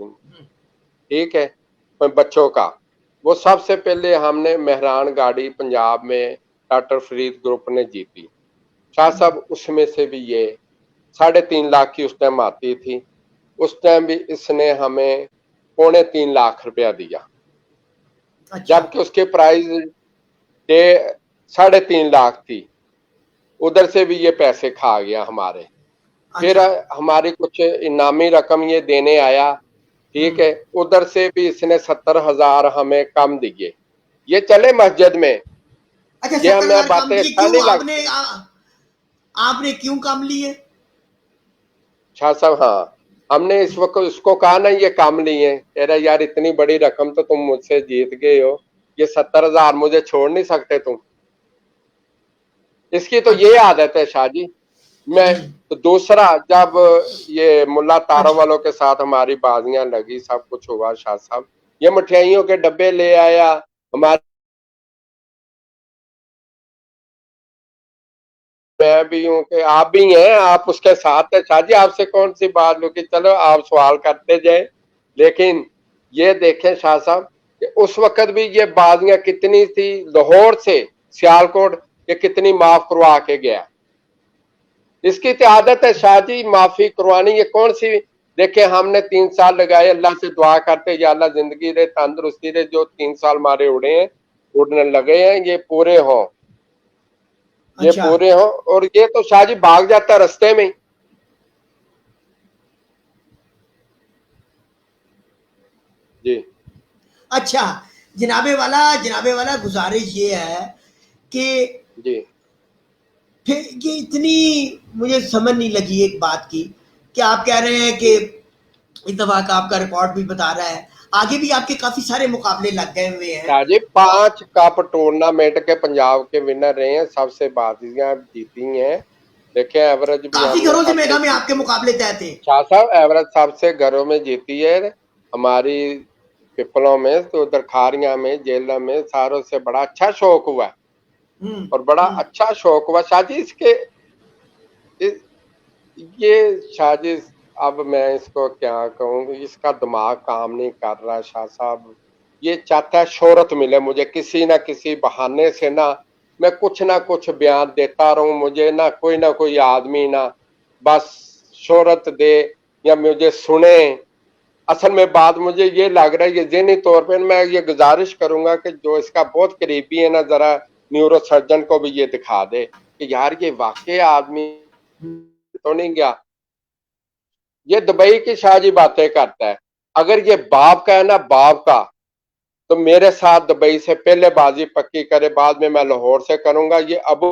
ठीक है, बच्चों का, वो सबसे पहले हमने मेहरान गाड़ी पंजाब में डॉक्टर फरीद ग्रुप ने जीती। शाह साहब उसमें से भी ये 3.5 लाख की उस टाइम आती थी, उस टाइम भी इसने हमें 2.25 लाख रुपया दिया, अच्छा जबकि उसके प्राइस 3.5 लाख थी। उधर से भी ये पैसे खा गया हमारे। फिर हमारी कुछ इनामी रकम ये देने आया, ठीक है, उधर से भी इसने 70,000 हमें कम दिए। ये चले मस्जिद में, अच्छा ये हमें 70,000 बातें काम अच्छा लिए नहीं क्यों लगती। आपने क्यों काम लिए? शाह साहब हाँ, हमने इस वक्त उसको कहा ना ये काम लिए, कह रहा यार इतनी बड़ी रकम तो तुम मुझसे जीत गए हो, ये 70,000 मुझे छोड़ नहीं सकते तुम। इसकी तो ये आदत है शाह जी। मैं तो दूसरा, जब ये मुल्ला तारो वालों के साथ हमारी बाजियां लगी, सब कुछ हुआ, शाह साहब ये मिठाइयों के डब्बे ले आया, हमारे मैं भी हूँ कि आप भी हैं, आप उसके साथ है। शाह जी आपसे कौन सी बात लुकी, चलो आप सवाल करते जाए, लेकिन ये देखें शाह साहब कि उस वक्त भी ये बाजियां कितनी थी, लाहौर से सियालकोट ये कितनी माफ करवा के गया। इसकी तो आदत है शाह जी माफी करवानी। ये कौन सी, देखे हमने 3 साल लगाए, अल्लाह से दुआ करते या अल्लाह जिंदगी दे, तंदुरुस्ती दे, जो 3 साल हमारे उड़ने लगे हैं ये पूरे हों, ये अच्छा पूरे हों। और ये तो शाह जी भाग जाता है रास्ते में। जी अच्छा जनाबे वाला गुजारिश ये है कि जी फिर ये इतनी मुझे समझ नहीं लगी एक बात की कि आप कह रहे हैं कि इस दफा का आपका रिकॉर्ड भी बता रहा है, आगे भी आपके काफी सारे मुकाबले लग गए हुए हैं। शाह जी 5 कप टूर्नामेंट के पंजाब के विनर रहे हैं, सबसे बाजियां जीती हैं। देखे एवरेज भी काफी घरों से मेगा में आपके मुकाबले तय थे। शाह साहब एवरेज सबसे घरों में जीती है हमारी, पिपलों में तो उधर खारियां में, जेलों में, सारों से बड़ा अच्छा शौक हुआ और बड़ा अच्छा शौक हुआ शाह जी। ये शाह जी अब मैं इसको क्या कहूँ, इसका दिमाग काम नहीं कर रहा शाह साहब। ये चाहता है शोहरत मिले मुझे, किसी ना किसी बहाने से ना मैं कुछ ना कुछ बयान देता रहूं, मुझे ना कोई आदमी ना बस शोहरत दे या मुझे सुने। असल में बात मुझे ये लग रहा है, ये ज़हनी तौर पे मैं ये गुजारिश करूंगा कि जो इसका बहुत करीबी है ना, जरा न्यूरो सर्जन को भी ये दिखा दे कि यार ये वाकई आदमी तो नहीं गया। ये दुबई की शाह जी बातें करता है। अगर ये बाप का है ना, बाप का, तो मेरे साथ दुबई से पहले बाजी पक्की करे, बाद में मैं लाहौर से करूंगा। ये अबू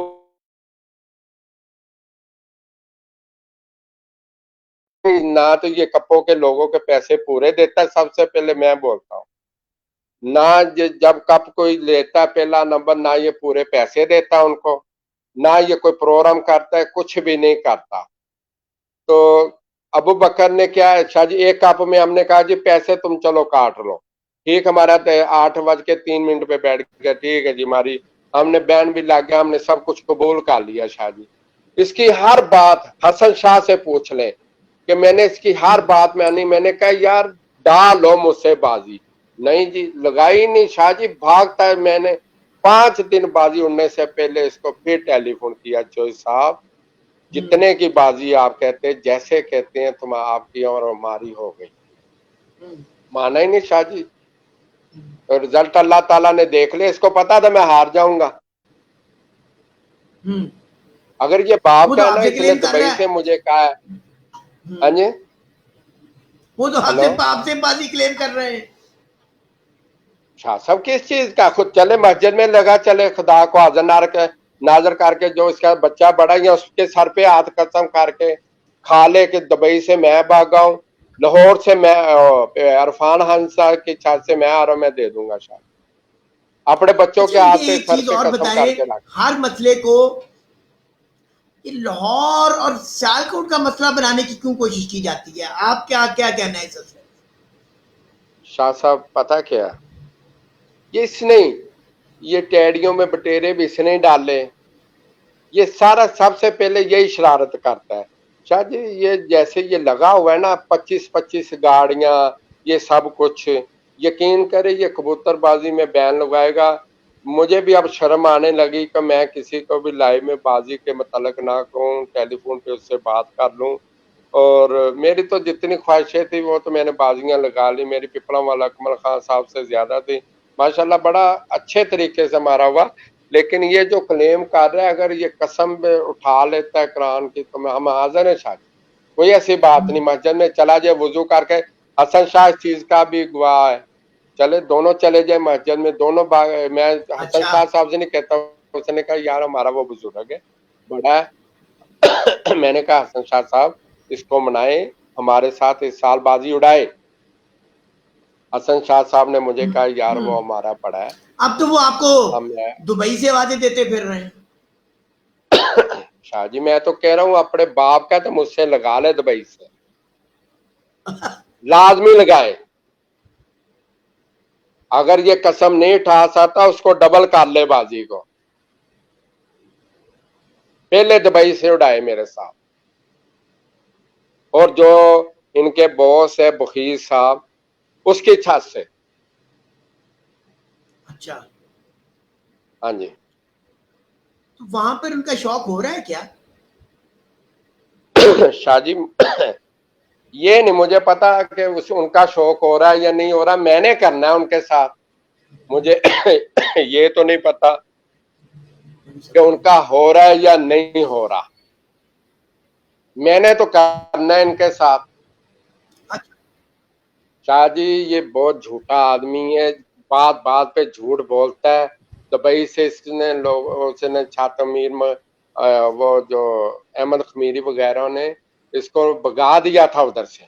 ना तो ये कप्पो के लोगों के पैसे पूरे देता है, सबसे पहले मैं बोलता हूँ ना, जब कप कोई लेता है पहला नंबर, ना ये पूरे पैसे देता है उनको, ना ये कोई प्रोग्राम करता है, कुछ भी नहीं करता। तो अबू बकर ने क्या है शाह जी, एक कप में हमने कहा जी पैसे तुम चलो काट लो, ठीक, हमारा 8:03 पे बैठ गया, ठीक है जी, हमारी हमने बैन भी लग गया, हमने सब कुछ कबूल कर लिया शाह जी। इसकी हर बात हसन शाह से पूछ ले कि मैंने इसकी हर बात मानी। मैंने कहा यार डालो मुझसे बाजी, नहीं जी, लगाई नहीं शाह जी, भागता है। मैंने 5 दिन बाजी उड़ने से पहले इसको फिर टेलीफोन किया, जोई साहब जितने की बाजी आप कहते हैं, जैसे कहते हैं तुम आपकी और हमारी हो गई, माना ही नहीं शाह जी। तो रिजल्ट अल्लाह ताला ने देख लिया, इसको पता था मैं हार जाऊंगा। अगर ये बाप का ना, इसने दुबई से मुझे कहा है, हाँ जी, वो तो आपसे बाजी क्लेम कर रहे हैं। शाह साहब किस चीज का, खुद चले मस्जिद में लगा, चले खुदा को हाजिर नार के नाजर करके जो इसका बच्चा बड़ा या उसके सर पे हाथ कसम करके खा ले कि दुबई से मैं भागा हूँ, लाहौर से मैं इरफान हंसा की छत से मैं आ रहा हूँ, मैं दे दूंगा शायद अपने बच्चों के अच्छा हाथ मुझे पे एक सर चीज पे और कसम बताएं, करके ला। हर मसले को ये लाहौर और सियालकोट का मसला बनाने की क्यों कोशिश की जाती है? आप क्या क्या कहना है इससे? शाह साहब पता क्या, ये इसने ये टेडियों में बटेरे भी इसने ही डाले, ये सारा सबसे पहले यही शरारत करता है। शाह जी ये जैसे ये लगा हुआ है ना 25-25 गाड़ियां, ये सब कुछ, यकीन करे ये कबूतरबाजी में बैन लगाएगा। मुझे भी अब शर्म आने लगी कि मैं किसी को भी लाइव में बाजी के मतलब ना कहूँ, टेलीफोन पे उससे बात कर लूँ। और मेरी तो जितनी ख्वाहिशें थी वो तो मैंने बाजियां लगा ली, मेरी पिपला वाला अकमल खान साहब से ज्यादा थी। माशाल्लाह बड़ा अच्छे तरीके से मारा हुआ। लेकिन ये जो क्लेम कर रहा है, अगर ये कसम पे उठा लेता है कुरान की तो हम हाजिर हैं शायद, कोई ऐसी बात नहीं। मस्जिद में चला जाए वजू करके, हसन शाह इस चीज का भी गवाह है, चले दोनों चले जाए मस्जिद में दोनों मैं हसन अच्छा शाह साहब से नहीं कहता, उसने कहा यार हमारा वो बुजुर्ग है बड़ा है मैंने कहा हसन शाह साहब इसको मनाए, हमारे साथ इस साल बाजी उड़ाए। हसन शाह साहब ने मुझे कहा यार वो हमारा बड़ा है। अब तो वो आपको हम दुबई से वादे देते फिर रहे हैं। शाह जी मैं तो कह रहा हूँ अपने बाप का तो मुझसे लगा ले दुबई से, लाजमी लगाए। अगर ये कसम नहीं उठा सकता उसको डबल कर ले बाजी को, पहले दुबई से उड़ाए मेरे साथ। और जो इनके बॉस है बखीर साहब उसकी छत से। अच्छा हाँ जी तो वहां पर उनका शौक हो रहा है क्या? शाह जी ये नहीं मुझे पता कि उनका शौक हो रहा है या नहीं हो रहा, मैंने करना है उनके साथ, मुझे ये तो नहीं पता कि उनका हो रहा है या नहीं हो रहा, मैंने तो करना है इनके साथ। शाह जी ये बहुत झूठा आदमी है, बात बात पे झूठ बोलता है। दुबई से इसने लोगों से छात अमीर में वो जो अहमद खमीरी वगैरह ने इसको भगा दिया था उधर से।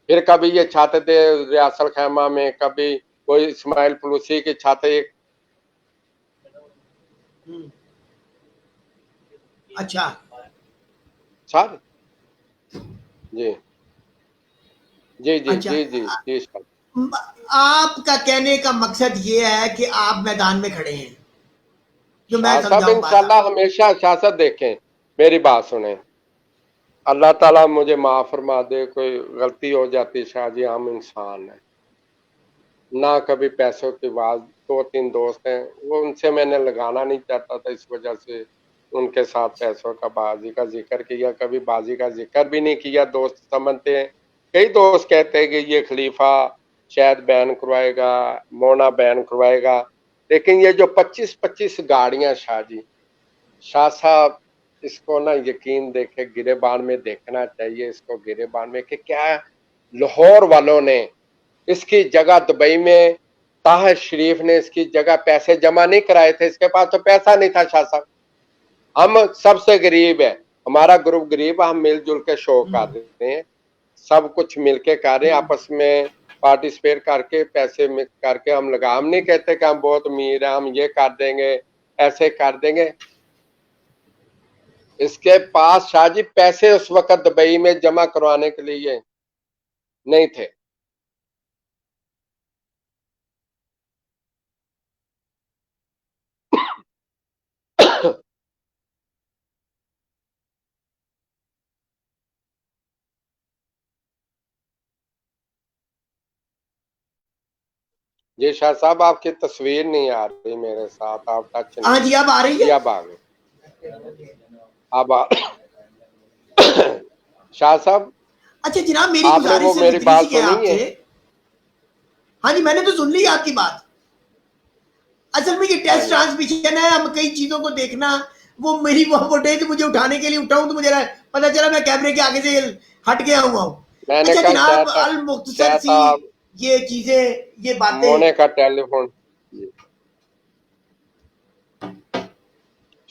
फिर कभी ये छाते थे रियासल खैमा में, कभी कोई इस्माइल फलूसी की छाते। अच्छा सर जी जी जी अच्छा जी जी जी सर। आपका कहने का मकसद ये है कि आप मैदान में खड़े हैं, जो मैं शाह साहब समझाऊं बात इंशाल्लाह हमेशा सियासत देखें, मेरी बात सुने, अल्लाह ताला मुझे माफ फरमा दे, कोई गलती हो जाती शाह जी, हम इंसान हैं ना, कभी पैसों की बात। 2-3 दोस्त हैं वो उनसे मैंने लगाना नहीं चाहता था, इस वजह से उनके साथ पैसों का बाजी का जिक्र किया, कभी बाजी का जिक्र भी नहीं किया। दोस्त समझते हैं, कई दोस्त कहते हैं कि ये खलीफा शायद बैन करवाएगा, मोना बैन करवाएगा, लेकिन ये जो 25-25 गाड़ियां शाह जी, शाह साहब इसको ना यकीन देखे गिरेबान में देखना चाहिए, इसको गिरेबान में कि क्या लाहौर वालों ने इसकी जगह दुबई में ताहिर शरीफ ने इसकी जगह पैसे जमा नहीं कराए थे, इसके पास तो पैसा नहीं था। शाह साहब हम सबसे गरीब है, हमारा ग्रुप गरीब, हम मिलजुल के शो कर देते हैं, सब कुछ मिलके कर रहे हैं, आपस में पार्टिसिपेट करके पैसे मिक्स करके हम लगा। हम नहीं कहते कि हम बहुत अमीर हैं, हम ये कर देंगे ऐसे कर देंगे। इसके पास शाह जी पैसे उस वक्त दुबई में जमा करवाने के लिए नहीं थे। जी शाह साहब आपकी तस्वीर नहीं आ रही मेरे साथ, आप टच नहीं। हाँ जी अब आ रही है। अब आ गई, अब आ शाह साहब अच्छा जनाब मेरी आपने वो गुजारिश मेरी बात है सुनी आपसे। है? हाँ जी मैंने तो सुन ली आपकी बात। असल में ये टेस्ट ट्रांसमिशन है, हम कई चीजों को देखना, वो मेरी वो फुटेज मुझे उठाने के लिए उठाऊं तो मुझे पता चला मैं कैमरे के आगे से हट गया हुआ हूँ। मैंने अच्छा कहा जनाब अल मुख्तसर सी ये चीजें ये बातें मोने का टेलीफोन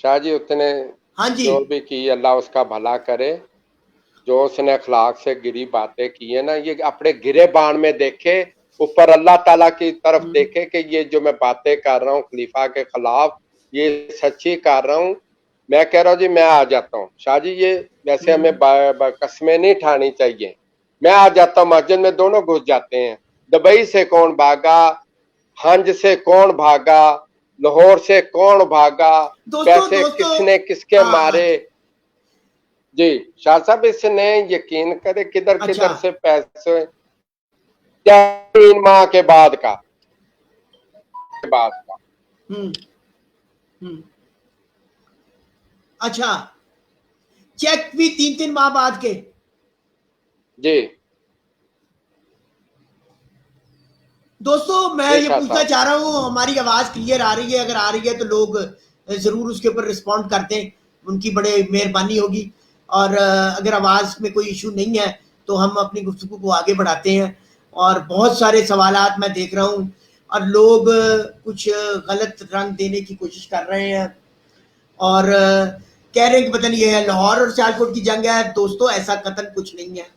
शाह जी उसने हाँ जी, जो भी की अल्लाह उसका भला करे, जो उसने अखलाक से गिरी बातें की है ना, ये अपने गिरे बाण में देखे, ऊपर अल्लाह ताला की तरफ देखे कि ये जो मैं बातें कर रहा हूँ खलीफा के खिलाफ, ये सच्ची कर रहा हूँ। मैं कह रहा हूँ जी मैं आ जाता हूँ। शाह जी ये वैसे हमें कस्में नहीं ठानी चाहिए। मैं आ जाता हूँ, मस्जिद में दोनों घुस जाते हैं। दुबई से कौन भागा, हंज से कौन भागा, लाहौर से कौन भागा, पैसे किसने किसके हाँ, मारे। जी शाह साहब इसने यकीन करे किधर अच्छा। किधर से पैसे, 3 माह के बाद का हम्म, अच्छा, चेक भी 3-3 माह बाद के। जी दोस्तों मैं जी ये शाह पूछना साहब। चाह रहा हूँ, हमारी आवाज क्लियर आ रही है? अगर आ रही है तो लोग जरूर उसके ऊपर रिस्पॉन्ड करते हैं, उनकी बड़े मेहरबानी होगी। और अगर आवाज में कोई इशू नहीं है तो हम अपनी गुफ्तगू को आगे बढ़ाते हैं। और बहुत सारे सवालात मैं देख रहा हूँ और लोग कुछ गलत रंग देने की कोशिश कर रहे हैं और कह रहे हैं कि पता नहीं ये है लाहौर और सियालकोट की जंग है। दोस्तों ऐसा कतन कुछ नहीं है,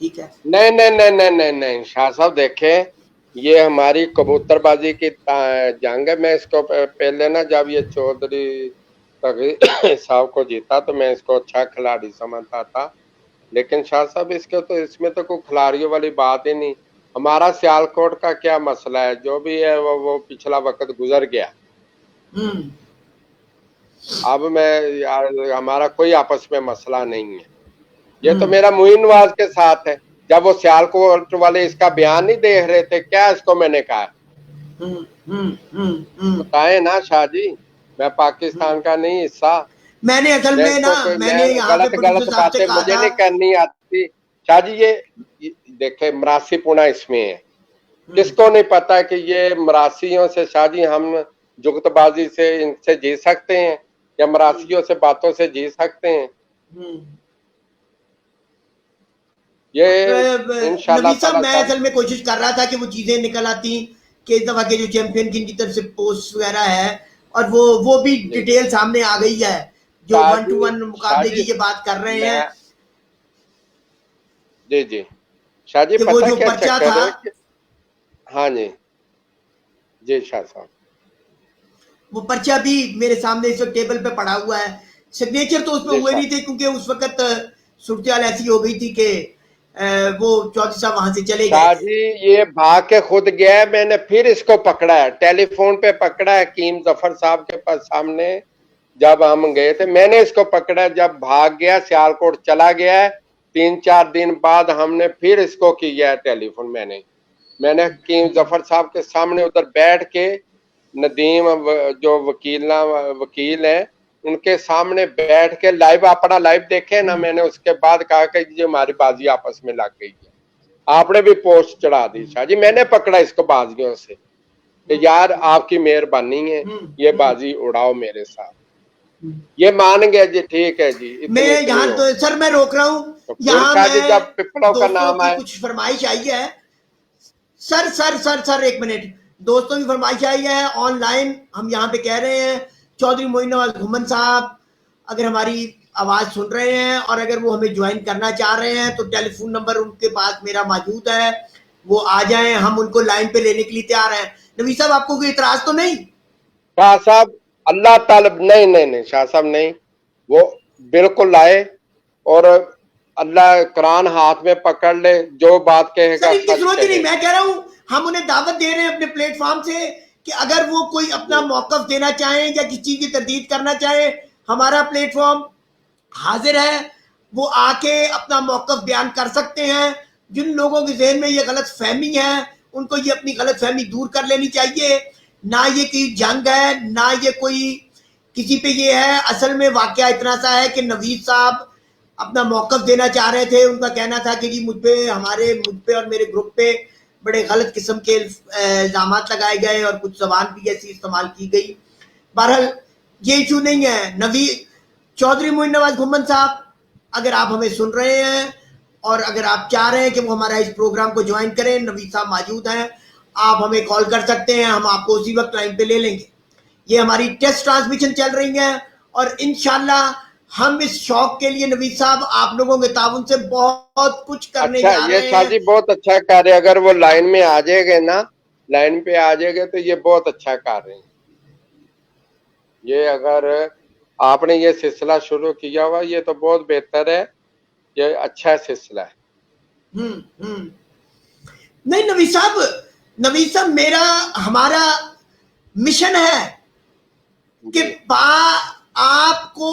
ठीक है? नहीं नहीं नहीं नहीं नहीं नहीं शाह साहब देखें, ये हमारी कबूतरबाजी की जंग है। मैं इसको पहले ना जब ये चौधरी साहब को जीता तो मैं इसको अच्छा खिलाड़ी समझता था, लेकिन शाह साहब इसके तो इसमें तो कोई खिलाड़ियों वाली बात ही नहीं। हमारा सियालकोट का क्या मसला है, जो भी है वो पिछला वक्त गुजर गया। अब मैं यार हमारा कोई आपस में मसला नहीं है। ये तो मेरा मुइन नवाज के साथ है। जब वो सियालकोट वाले इसका बयान नहीं देख रहे थे, क्या इसको मैंने कहा बताए ना शाह जी, मैं पाकिस्तान का नहीं हिस्सा। मैंने असल में ना मैंने यहाँ पे गलत बातें मुझे नहीं करनी आती शाह जी। ये देखे मरासी पुणा इसमें है, किसको नहीं पता कि ये मरासियों से शाह जी हम जुगतबाजी से इनसे जी सकते हैं या मरासियों से बातों से जी सकते हैं? ये इंशाल्लाह नबी साहब मैं असल में कोशिश कर रहा था कि वो चीजें निकल आती कि इस दफा के जो चैंपियन की इनकी तरफ से पोस्ट वगैरह है और वो भी डिटेल सामने आ गई है, जो 1-to-1 मुकाबले की ये बात कर रहे हैं। जी जी शाह जी वो जो पर्चा था, हाँ जी जी शाह साहब, वो पर्चा भी मेरे सामने इस वक्त टेबल पे पड़ा हुआ है। सिग्नेचर तो उसमें हुए नहीं थे क्योंकि उस वक्त सूरत ऐसी हो गई थी कि वो चौधरी साहब वहां से चले गए। जी ये भाग के खुद गया है, मैंने फिर इसको पकड़ा है, टेलीफोन पे पकड़ा है हकीम जफर साहब के पास सामने जब हम गए थे, मैंने इसको पकड़ा है। जब भाग गया सियालकोट चला गया है, 3-4 दिन बाद हमने फिर इसको किया है टेलीफोन। मैंने हकीम जफर साहब के सामने उधर बैठ के नदीम जो वकील है उनके सामने बैठ के लाइव अपना लाइव देखे ना, मैंने उसके बाद कहा कि ये हमारी बाजी आपस में लग गई है। आपने भी पोस्ट चढ़ा दी शाह जी, मैंने पकड़ा इसको बाजियों से कि यार आपकी मेहरबानी है, ये बाजी उड़ाओ मेरे साथ। ये मान गया जी, ठीक है जी। मैं यहाँ तो सर मैं रोक रहा हूँ, तो यहाँ मैं जब पिपलों का नाम है, कुछ फरमाइश आई है सर एक मिनट, दोस्तों की फरमाइश आई है ऑनलाइन। हम यहाँ पे कह रहे हैं चौधरी मोइन नवाज घुमन साहब अगर हमारी आवाज सुन रहे हैं और अगर वो हमें ज्वाइन करना चाह रहे हैं तो टेलीफोन नंबर उनके पास मेरा मौजूद है, वो आ जाएं, हम उनको लाइन पे लेने के लिए तैयार हैं। नबी साहब आपको कोई इतराज तो नहीं? शाह साहब अल्लाह ताला नहीं शाह साहब नहीं, वो बिल्कुल लाए और अल्लाह कुरान हाथ में पकड़ ले, जो बात कहेगा सर इनकी जरूरत ही नहीं। मैं कह रहा हूँ हम उन्हें दावत दे रहे हैं अपने प्लेटफॉर्म से कि अगर वो कोई अपना मौकफ देना चाहें या किसी चीज की तरदीद करना चाहे, हमारा प्लेटफॉर्म हाजिर है, वो आके अपना मौकफ बयान कर सकते हैं। जिन लोगों के जहन में ये गलत फहमी है उनको ये अपनी गलत फहमी दूर कर लेनी चाहिए। ना ये कोई जंग है ना ये कोई किसी पे ये है। असल में वाकया इतना सा है कि नवीद साहब अपना मौकफ देना चाह रहे थे। उनका कहना था कि जी मुझ पे और मेरे ग्रुप पे बड़े गलत किस्म के इल्जाम लगाए गए और कुछ जबान भी ऐसी इस्तेमाल की गई। बहरहाल ये इशू नहीं है। चौधरी मोइन नवाज घुमन साहब अगर आप हमें सुन रहे हैं और अगर आप चाह रहे हैं कि वो हमारा इस प्रोग्राम को ज्वाइन करें, नवीद साहब मौजूद हैं, आप हमें कॉल कर सकते हैं, हम आपको उसी वक्त लाइन पे ले लेंगे। ये हमारी टेस्ट ट्रांसमिशन चल रही है اور انشاءاللہ ہم اس شوق کے لیے نوید صاحب آپ لوگوں کے تعاون سے بہت کچھ کرنے اچھا جا یہ رہے شاہ ہیں. جی بہت اچھا کر رہے ہیں. اگر وہ لائن میں آ جائے گے نا، لائن پہ آ جائے گے تو یہ بہت اچھا کر رہے ہیں. یہ اگر آپ نے یہ سلسلہ شروع کیا ہوا یہ تو بہت بہتر ہے، یہ اچھا سلسلہ ہے. نہیں نوید صاحب میرا ہمارا مشن ہے کہ آپ کو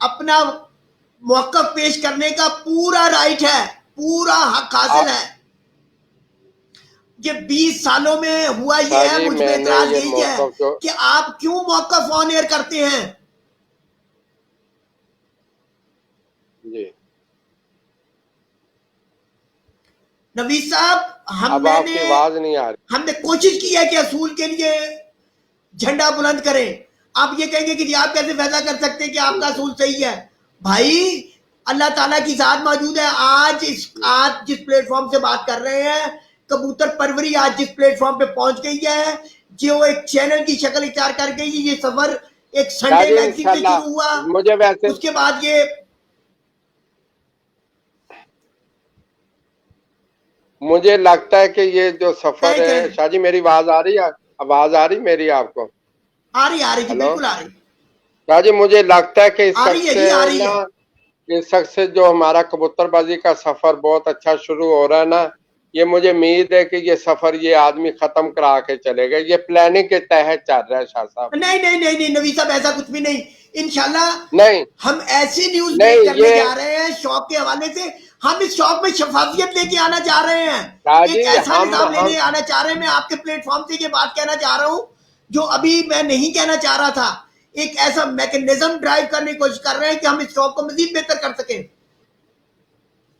اپنا موقف پیش کرنے کا پورا رائٹ ہے، پورا حق حاصل ہے. یہ 20 سالوں میں ہوا یہ ہے. مجھ پہ اعتراض یہی ہے کہ آپ کیوں موقف آن ایئر کرتے ہیں. جی نوید صاحب اب آپ کی آواز نہیں آ رہی. ہم نے کوشش کی ہے کہ اصول کے لیے جھنڈا بلند کریں. آپ یہ کہیں گے کہ جی آپ کیسے فیصلہ کر سکتے ہیں کہ آپ کا اصول صحیح ہے. بھائی اللہ تعالیٰ کی ذات موجود ہے. آج جس پلیٹ فارم سے بات کر رہے ہیں، کبوتر پروری آج جس پلیٹ فارم پہ پہنچ گئی ہے، جو ایک چینل کی شکل اختیار کر گئی. یہ سفر ایک سنڈے میگزین سے شروع ہوا، مجھے ویسے اس کے بعد یہ مجھے لگتا ہے کہ یہ جو سفر ہے، شاہ جی میری آواز آ رہی ہے؟ آواز آ رہی میری آپ کو؟ آ رہی جی، بالکل آ رہی. شاہ جی مجھے لگتا ہے کہ اس آ رہی ہے جی، آ رہی ہے. اس وقت سے جو ہمارا کبوتر بازی کا سفر بہت اچھا شروع ہو رہا ہے نا، یہ مجھے امید ہے کہ یہ سفر یہ آدمی ختم کرا کے چلے گا. یہ پلاننگ کے تحت چل رہا ہے شاہ صاحب. نہیں نوید صاحب ایسا کچھ بھی نہیں. انشاءاللہ نہیں ہم ایسی نیوز بریک کرنے جا رہے ہیں شوق کے حوالے سے. ہم اس شوق میں شفافیت لے کے آنا چاہ رہے ہیں، ایک ایسا نظام لینے آنا چاہ رہے ہیں. میں آپ کے پلیٹ فارم سے یہ بات کہنا چاہ رہا ہوں جو ابھی میں نہیں کہنا چاہ رہا تھا. ایک ایسا میکنزم ڈرائیو کرنے کی کوشش کر رہے ہیں کہ ہم اس شوق کو مزید بہتر کر سکیں.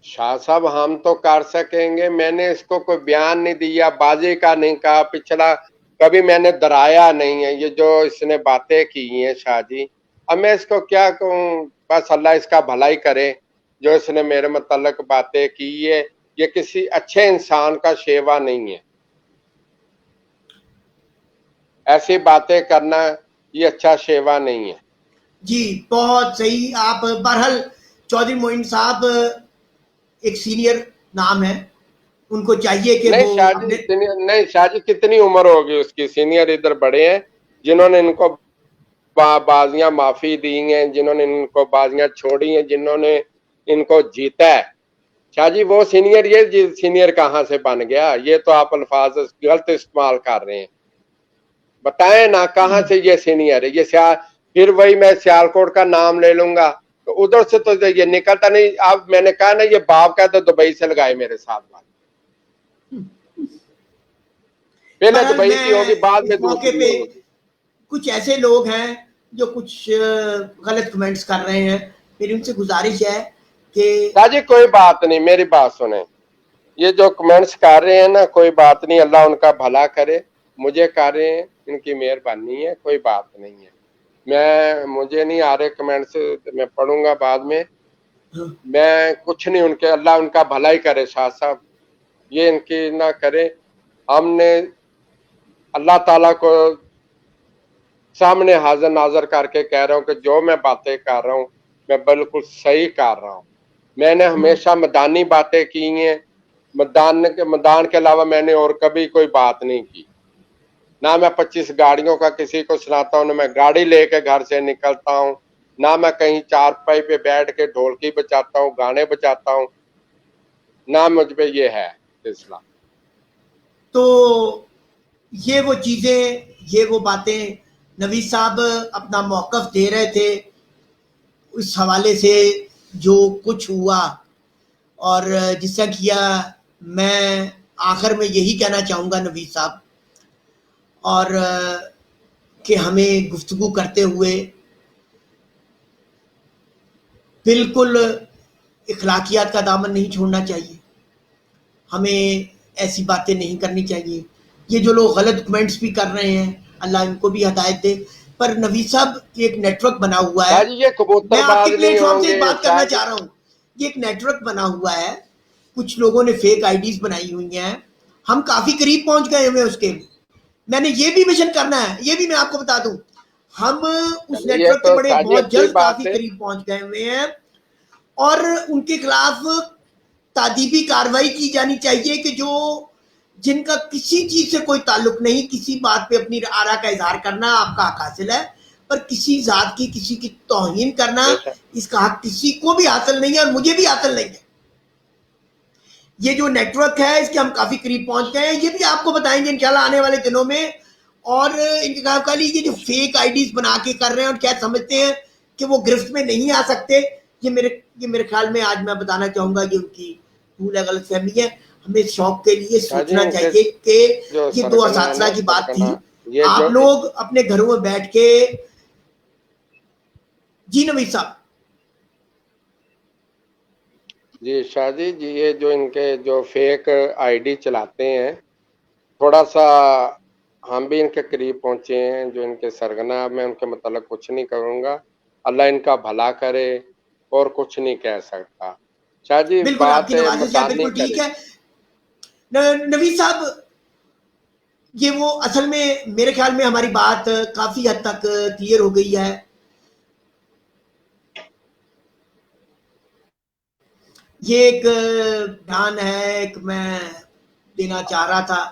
شاہ صاحب ہم تو کر سکیں گے. میں نے اس کو کوئی بیان نہیں دیا، بازی کا نہیں کہا، پچھلا کبھی میں نے درایا نہیں ہے. یہ جو اس نے باتیں کی ہیں شاہ جی، اب میں اس کو کیا کہوں؟ بس اللہ اس کا بھلائی کرے. جو اس نے میرے متعلق باتیں کی ہے یہ کسی اچھے انسان کا شیوا نہیں ہے. ایسی باتیں کرنا یہ اچھا شیوا نہیں ہے. جی بہت صحیح. آپ بہرحال چودھری معین صاحب ایک سینئر نام ہے، ان کو چاہیے کہ نہیں شاہ جی کتنی عمر ہوگی اس کی؟ سینئر ادھر بڑے ہیں جنہوں نے ان کو بازیاں معافی دی ہیں، جنہوں نے ان کو بازیاں چھوڑی ہیں، جنہوں نے ان کو جیتا ہے. شاہ جی وہ سینئر، یہ سینئر کہاں سے بن گیا؟ یہ تو آپ الفاظ غلط استعمال کر رہے ہیں. بتائیں نا کہاں سے یہ سینئر ہے؟ یہ پھر وہی میں سیالکوٹ کا نام لے لوں گا تو ادھر سے تو یہ نکلتا نہیں. اب میں نے کہا نا یہ باپ کا تو دبئی سے لگائے میرے ساتھ بات. پہلے دبئی کی ہوگی، بعد میں دوسری ہوگی. کچھ ایسے لوگ ہیں جو کچھ غلط کمنٹس کر رہے ہیں. میری ان سے گزارش ہے کہ شاہ جی کوئی بات نہیں، میری بات سنیں. یہ جو کمنٹس کر رہے ہیں نا کوئی بات نہیں، اللہ ان کا بھلا کرے. مجھے کر رہے ہیں ان کی مہربانی ہے، کوئی بات نہیں ہے. مجھے نہیں آ رہے کمنٹس، میں پڑھوں گا بعد میں. میں کچھ نہیں، ان کے اللہ ان کا بھلا ہی کرے. شاہ صاحب یہ ان کی نہ کرے. ہم نے اللہ تعالیٰ کو سامنے حاضر ناظر کر کے کہہ رہا ہوں کہ جو میں باتیں کر رہا ہوں میں بالکل صحیح کر رہا ہوں. میں نے ہمیشہ میدانی باتیں کی ہیں، میدان کے علاوہ میں نے اور کبھی کوئی بات نہیں کی. نہ میں 25 گاڑیوں کا کسی کو سناتا ہوں، نہ میں گاڑی لے کے گھر سے نکلتا ہوں، نہ میں کہیں چارپائی پہ بیٹھ کے ڈھولکی بجاتا ہوں، گانے بجاتا ہوں، نہ مجھ پہ یہ ہے سلسلہ. تو یہ وہ چیزیں، یہ وہ باتیں نوید صاحب اپنا موقف دے رہے تھے اس حوالے سے جو کچھ ہوا. اور جس طرح کیا، میں آخر میں یہی کہنا چاہوں گا نوید صاحب، اور کہ ہمیں گفتگو کرتے ہوئے بالکل اخلاقیات کا دامن نہیں چھوڑنا چاہیے. ہمیں ایسی باتیں نہیں کرنی چاہیے. یہ جو لوگ غلط کمنٹس بھی کر رہے ہیں اللہ ان کو بھی ہدایت دے. پر نوید صاحب ایک نیٹ ورک بنا ہوا ہے، میں آپ کے پلیٹ فارم سے ایک بات کرنا چاہ رہا ہوں. یہ ایک نیٹ ورک بنا ہوا ہے، کچھ لوگوں نے فیک آئی ڈیز بنائی ہوئی ہیں. ہم کافی قریب پہنچ گئے ہوئے اس کے. میں نے یہ بھی مشن کرنا ہے، یہ بھی میں آپ کو بتا دوں. ہم اس چلیے نیٹ ورک کے تو بڑے شاہ جی بہت اچھی جلد بات کافی ہے. قریب پہنچ گئے ہوئے ہیں اور ان کے خلاف تادیبی کارروائی کی جانی چاہیے کہ جو جن کا کسی چیز سے کوئی تعلق نہیں, کسی بات پہ اپنی آرا کا اظہار کرنا آپ کا حق حاصل ہے, پر کسی ذات کی کسی کی توہین کرنا بے شک. اس کا حق کسی کو بھی حاصل نہیں ہے اور مجھے بھی حاصل نہیں ہے. یہ جو نیٹ ورک ہے اس کے ہم کافی قریب پہنچ گئے ہیں, یہ بھی آپ کو بتائیں گے انشاءاللہ آنے والے دنوں میں. اور انتخاب کا یہ جو فیک آئی ڈیز بنا کے کر رہے ہیں اور کیا سمجھتے ہیں کہ وہ گرفت میں نہیں آ سکتے, یہ میرے خیال میں آج میں بتانا چاہوں گا کہ ان کی بھول ہے, غلط فہمی ہے. ہمیں شوق کے لیے شاہ جی سوچنا ان کے چاہیے کہ جو یہ دو سرگنا ہے نا, اساتذہ کی بات تھی. سرگنا یہ جو آپ لوگ اپنے گھروں میں بیٹھ کے, جی نوید صاحب. جی شاہ جی یہ جو ان کے جو فیک آئی ڈی چلاتے ہیں, تھوڑا سا ہم بھی ان کے قریب پہنچے ہیں. جو ان کے سرگنا, میں ان کے متعلق کچھ نہیں کروں گا, اللہ ان کا بھلا کرے اور کچھ نہیں کہہ سکتا. شاہ جی بالکل آپ کی بات نوازش ہے, مکانی بالکل ٹھیک کرے. ہے. نوید صاحب یہ وہ اصل میں میرے خیال میں ہماری بات کافی حد تک کلیئر ہو گئی ہے. یہ ایک بیان ہے, ایک میں دینا چاہ رہا تھا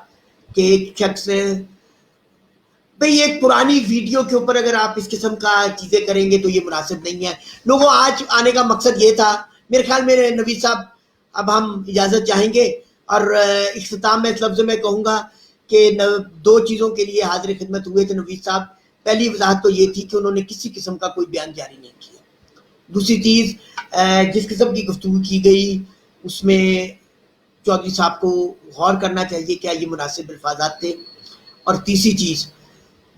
کہ ایک شخص بھئی ایک پرانی ویڈیو کے اوپر اگر آپ اس قسم کا چیزیں کریں گے تو یہ مناسب نہیں ہے. لوگوں آج آنے کا مقصد یہ تھا, میرے خیال میں نوید صاحب اب ہم اجازت چاہیں گے اور اختتام میں اس لفظ میں کہوں گا کہ دو چیزوں کے لیے حاضر خدمت ہوئے تھے نوید صاحب. پہلی وضاحت تو یہ تھی کہ انہوں نے کسی قسم کا کوئی بیان جاری نہیں کیا. دوسری چیز, جس قسم کی گفتگو کی گئی اس میں چودھری صاحب کو غور کرنا چاہیے کیا یہ مناسب الفاظات تھے. اور تیسری چیز,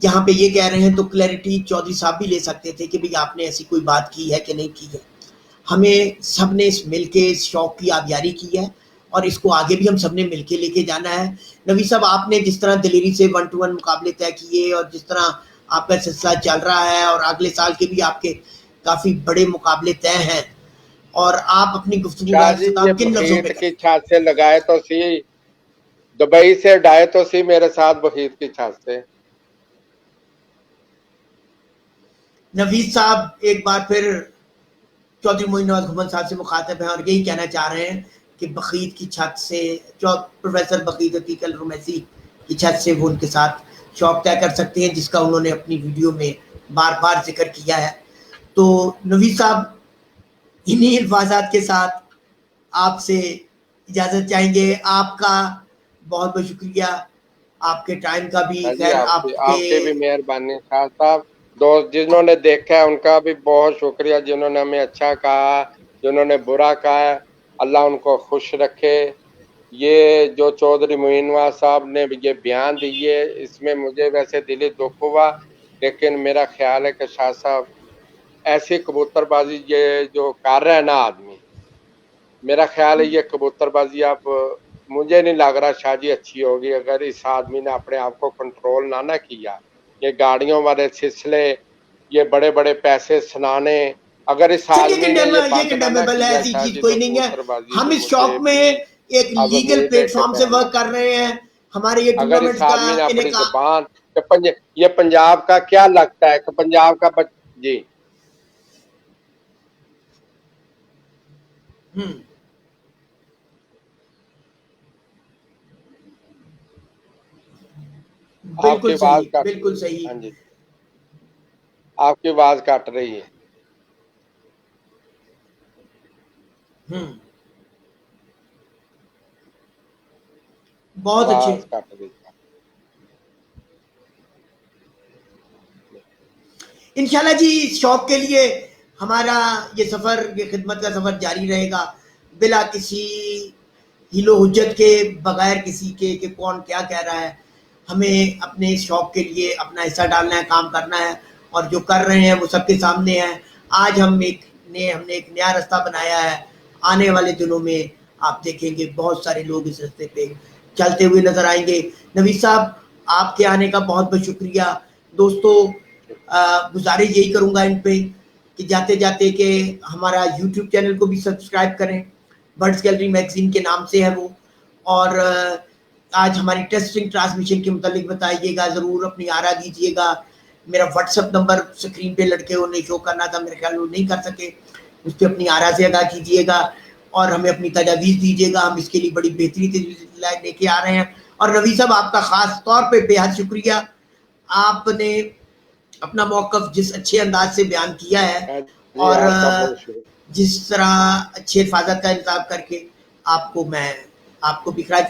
جہاں پہ یہ کہہ رہے ہیں تو کلیئرٹی چودھری صاحب بھی لے سکتے تھے کہ بھئی آپ نے ایسی کوئی بات کی ہے کہ نہیں کی ہے. ہمیں سب نے اس مل کے اس شوق کی آبیاری کی ہے اور اس کو آگے بھی ہم سب نے مل کے لے کے جانا ہے. نوید صاحب آپ نے جس طرح دلیری سے 1-to-1 مقابلے طے کیے اور جس طرح آپ کا سلسلہ چل رہا ہے اور اگلے سال کے بھی آپ کے کافی بڑے مقابلے طے ہیں, اور آپ اپنی گفتگو کا شاہ جی یہ اختتام کن لفظوں پہ بخیت کریں؟ کی چھات سے لگائے تو سی, دبئی سے ڈائے تو سی میرے ساتھ بخیت کی چھات سے. نوید صاحب ایک بار پھر چودھری معین نواز گھمن صاحب سے مخاطب ہیں اور یہی کہنا چاہ رہے ہیں کہ بخیت کی چھت سے, پروفیسر بخیت عتیق الرمیسی کی چھت سے وہ ان کے ساتھ شوق طے کر سکتے ہیں, جس کا انہوں نے اپنی ویڈیو میں بار بار ذکر کیا ہے. تو نوید صاحب انہی الفاظات کے ساتھ آپ سے اجازت چاہیں گے. آپ کا بہت بہت شکریہ, آپ کے ٹائم کا بھی. شاہ جی خیر آپ آپ کے کی بھی مہربانی. شاہ صاحب دوست جنہوں نے دیکھا ہے ان کا بھی بہت شکریہ, جنہوں نے ہمیں اچھا کہا, جنہوں نے برا کہا, اللہ ان کو خوش رکھے. یہ جو چودھری معین نواز صاحب نے یہ بیان دیے اس میں مجھے ویسے دلی دکھ ہوا, لیکن میرا خیال ہے کہ شاہ صاحب ایسی کبوتر بازی یہ جو کر رہا ہے نا آدمی, میرا خیال ہے یہ کبوتر بازی اب مجھے نہیں لگ رہا شاہ جی اچھی ہوگی اگر اس آدمی نے اپنے آپ کو کنٹرول نہ کیا. یہ گاڑیوں والے سلسلے, یہ بڑے بڑے پیسے سنانے, اگر اس آدمی نے یہ بند نہ کنڈیمیبل ہے, کیا ایسی شاہ چیز جی کوئی تو نہیں ہے. کبوتر بازی ہم بھی اس مجھے شوق میں بھی ایک اب لیگل امید ہے پلیٹ کہ فارم سے ورک کر رہے ہیں. ہمارے یہ اگر اس ٹورنامنٹس کا آدمی نے اپنی انعقاد زبان یہ پنجاب کا کیا لگتا ہے کہ پنجاب کا جی آپ کی بالکل آواز صحیح, کٹ بالکل رہی ہے. صحیح. ہاں جی آپ کی آواز کٹ رہی ہے. بہت اچھے. آواز کٹ رہی ہے. انشاءاللہ جی اس شوق کے لیے ہمارا یہ سفر, یہ خدمت کا سفر جاری رہے گا بلا کسی ہیل و حجت کے, بغیر کسی کے کہ کون کیا کہہ رہا ہے. ہمیں اپنے اس شوق کے لیے اپنا حصہ ڈالنا ہے, کام کرنا ہے, اور جو کر رہے ہیں وہ سب کے سامنے ہے. آج ہم نے ایک نیا رستہ بنایا ہے. آنے والے دنوں میں آپ دیکھیں گے بہت سارے لوگ اس رستے پہ چلتے ہوئے نظر آئیں گے. نوید صاحب آپ کے آنے کا بہت بہت شکریہ. دوستو گزارش یہی کروں گا ان پہ کہ جاتے جاتے کہ ہمارا یوٹیوب چینل کو بھی سبسکرائب کریں, برڈز گیلری میگزین کے نام سے ہے وہ. اور آج ہماری ٹیسٹنگ ٹرانسمیشن کے متعلق بتائیے گا, ضرور اپنی آرا دیجیے گا मेरा व्हाट्सएप नंबर स्क्रीन पे लड़के को नहीं शो करना था, मेरे ख्याल वो नहीं कर सके, उस पर अपनी आरा से अदा कीजिएगा और हमें अपनी तजावीज़ दीजिएगा, हम इसके लिए बड़ी बेहतरी लेके आ रहे हैं। और रवि साहब आपका ख़ास तौर पे बेहद शुक्रिया, आपने अपना मौक़िफ़ जिस अच्छे अंदाज से बयान किया है और जिस तरह अच्छे हिफाजत का इंतज़ाम करके आपको भी खिराज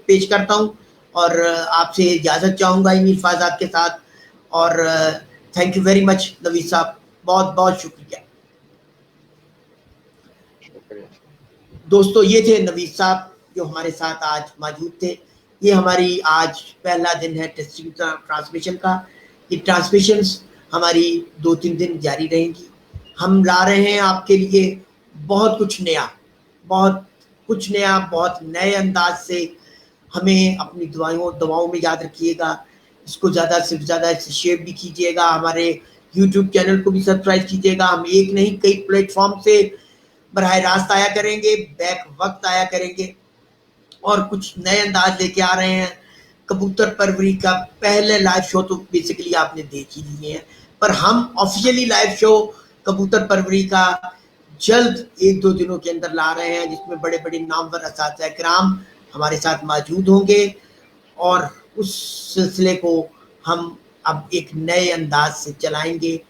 पेश करता हूँ और आपसे इजाज़त चाहूँगा इन हिफाजत के साथ। और thank you very much Naveed साहब, बहुत बहुत शुक्रिया। दोस्तों ये थे नवीद साहब जो हमारे साथ आज मौजूद थे। ये हमारी आज पहला दिन है टेस्टिंग ट्रांसमिशन का। ये ट्रांसमिशंस हमारी 2-3 दिन जारी रहेंगी। हम ला रहे हैं आपके लिए बहुत कुछ नया, बहुत नए अंदाज से। हमें अपनी दवाओं में याद रखिएगा, इसको ज़्यादा से ज़्यादा शेयर भी कीजिएगा, हमारे YouTube चैनल को भी सब्सक्राइब कीजिएगा। हम एक नहीं कई प्लेटफॉर्म से बराह रास्त आया करेंगे, बैक वक्त आया करेंगे और कुछ नए अंदाज लेके आ रहे हैं। कबूतर परवरी का पहले लाइव शो तो बेसिकली आपने देख ही लिए हैं, पर हम ऑफिशियली लाइव शो कबूतर परवरी का जल्द 1-2 दिनों के अंदर ला रहे हैं, जिसमें बड़े बड़े नामवर असातिज़ा किराम हमारे साथ मौजूद होंगे और उस सिलसिले को हम अब एक नए अंदाज से चलाएंगे।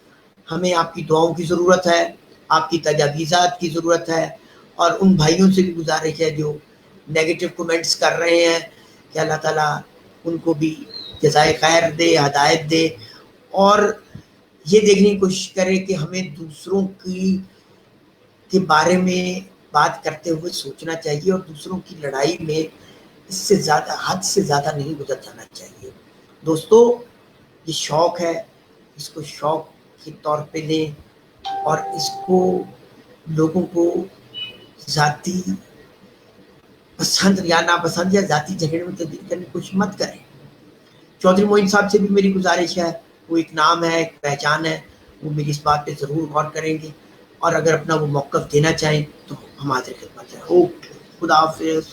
हमें आपकी दुआओं की ज़रूरत है, आपकी तजावीज़ात की ज़रूरत है और उन भाइयों से भी गुजारिश है जो नेगेटिव कमेंट्स कर रहे हैं कि अल्लाह ताला उनको भी जज़ाए खैर दे, हदायत दे और ये देखने की कोशिश करें कि हमें दूसरों के बारे में बात करते हुए सोचना चाहिए और दूसरों की लड़ाई में इससे ज़्यादा, हद से ज़्यादा नहीं गुजर जाना चाहिए। दोस्तों ये शौक़ है, इसको शौक़ के तौर पे लें और इसको लोगों को ज़ाती पसंद या नापसंद या ज़ाती झगड़े में तब्दील करने की कोशिश मत करें। चौधरी मोइन साहब से भी मेरी गुजारिश है, वो एक नाम है, एक पहचान है, वो मेरी इस बात पे ज़रूर गौर करेंगे और अगर अपना वो मौक़िफ़ देना चाहें तो हम हाज़िर खिदमत हैं। ओके, खुदा हाफ़िज़।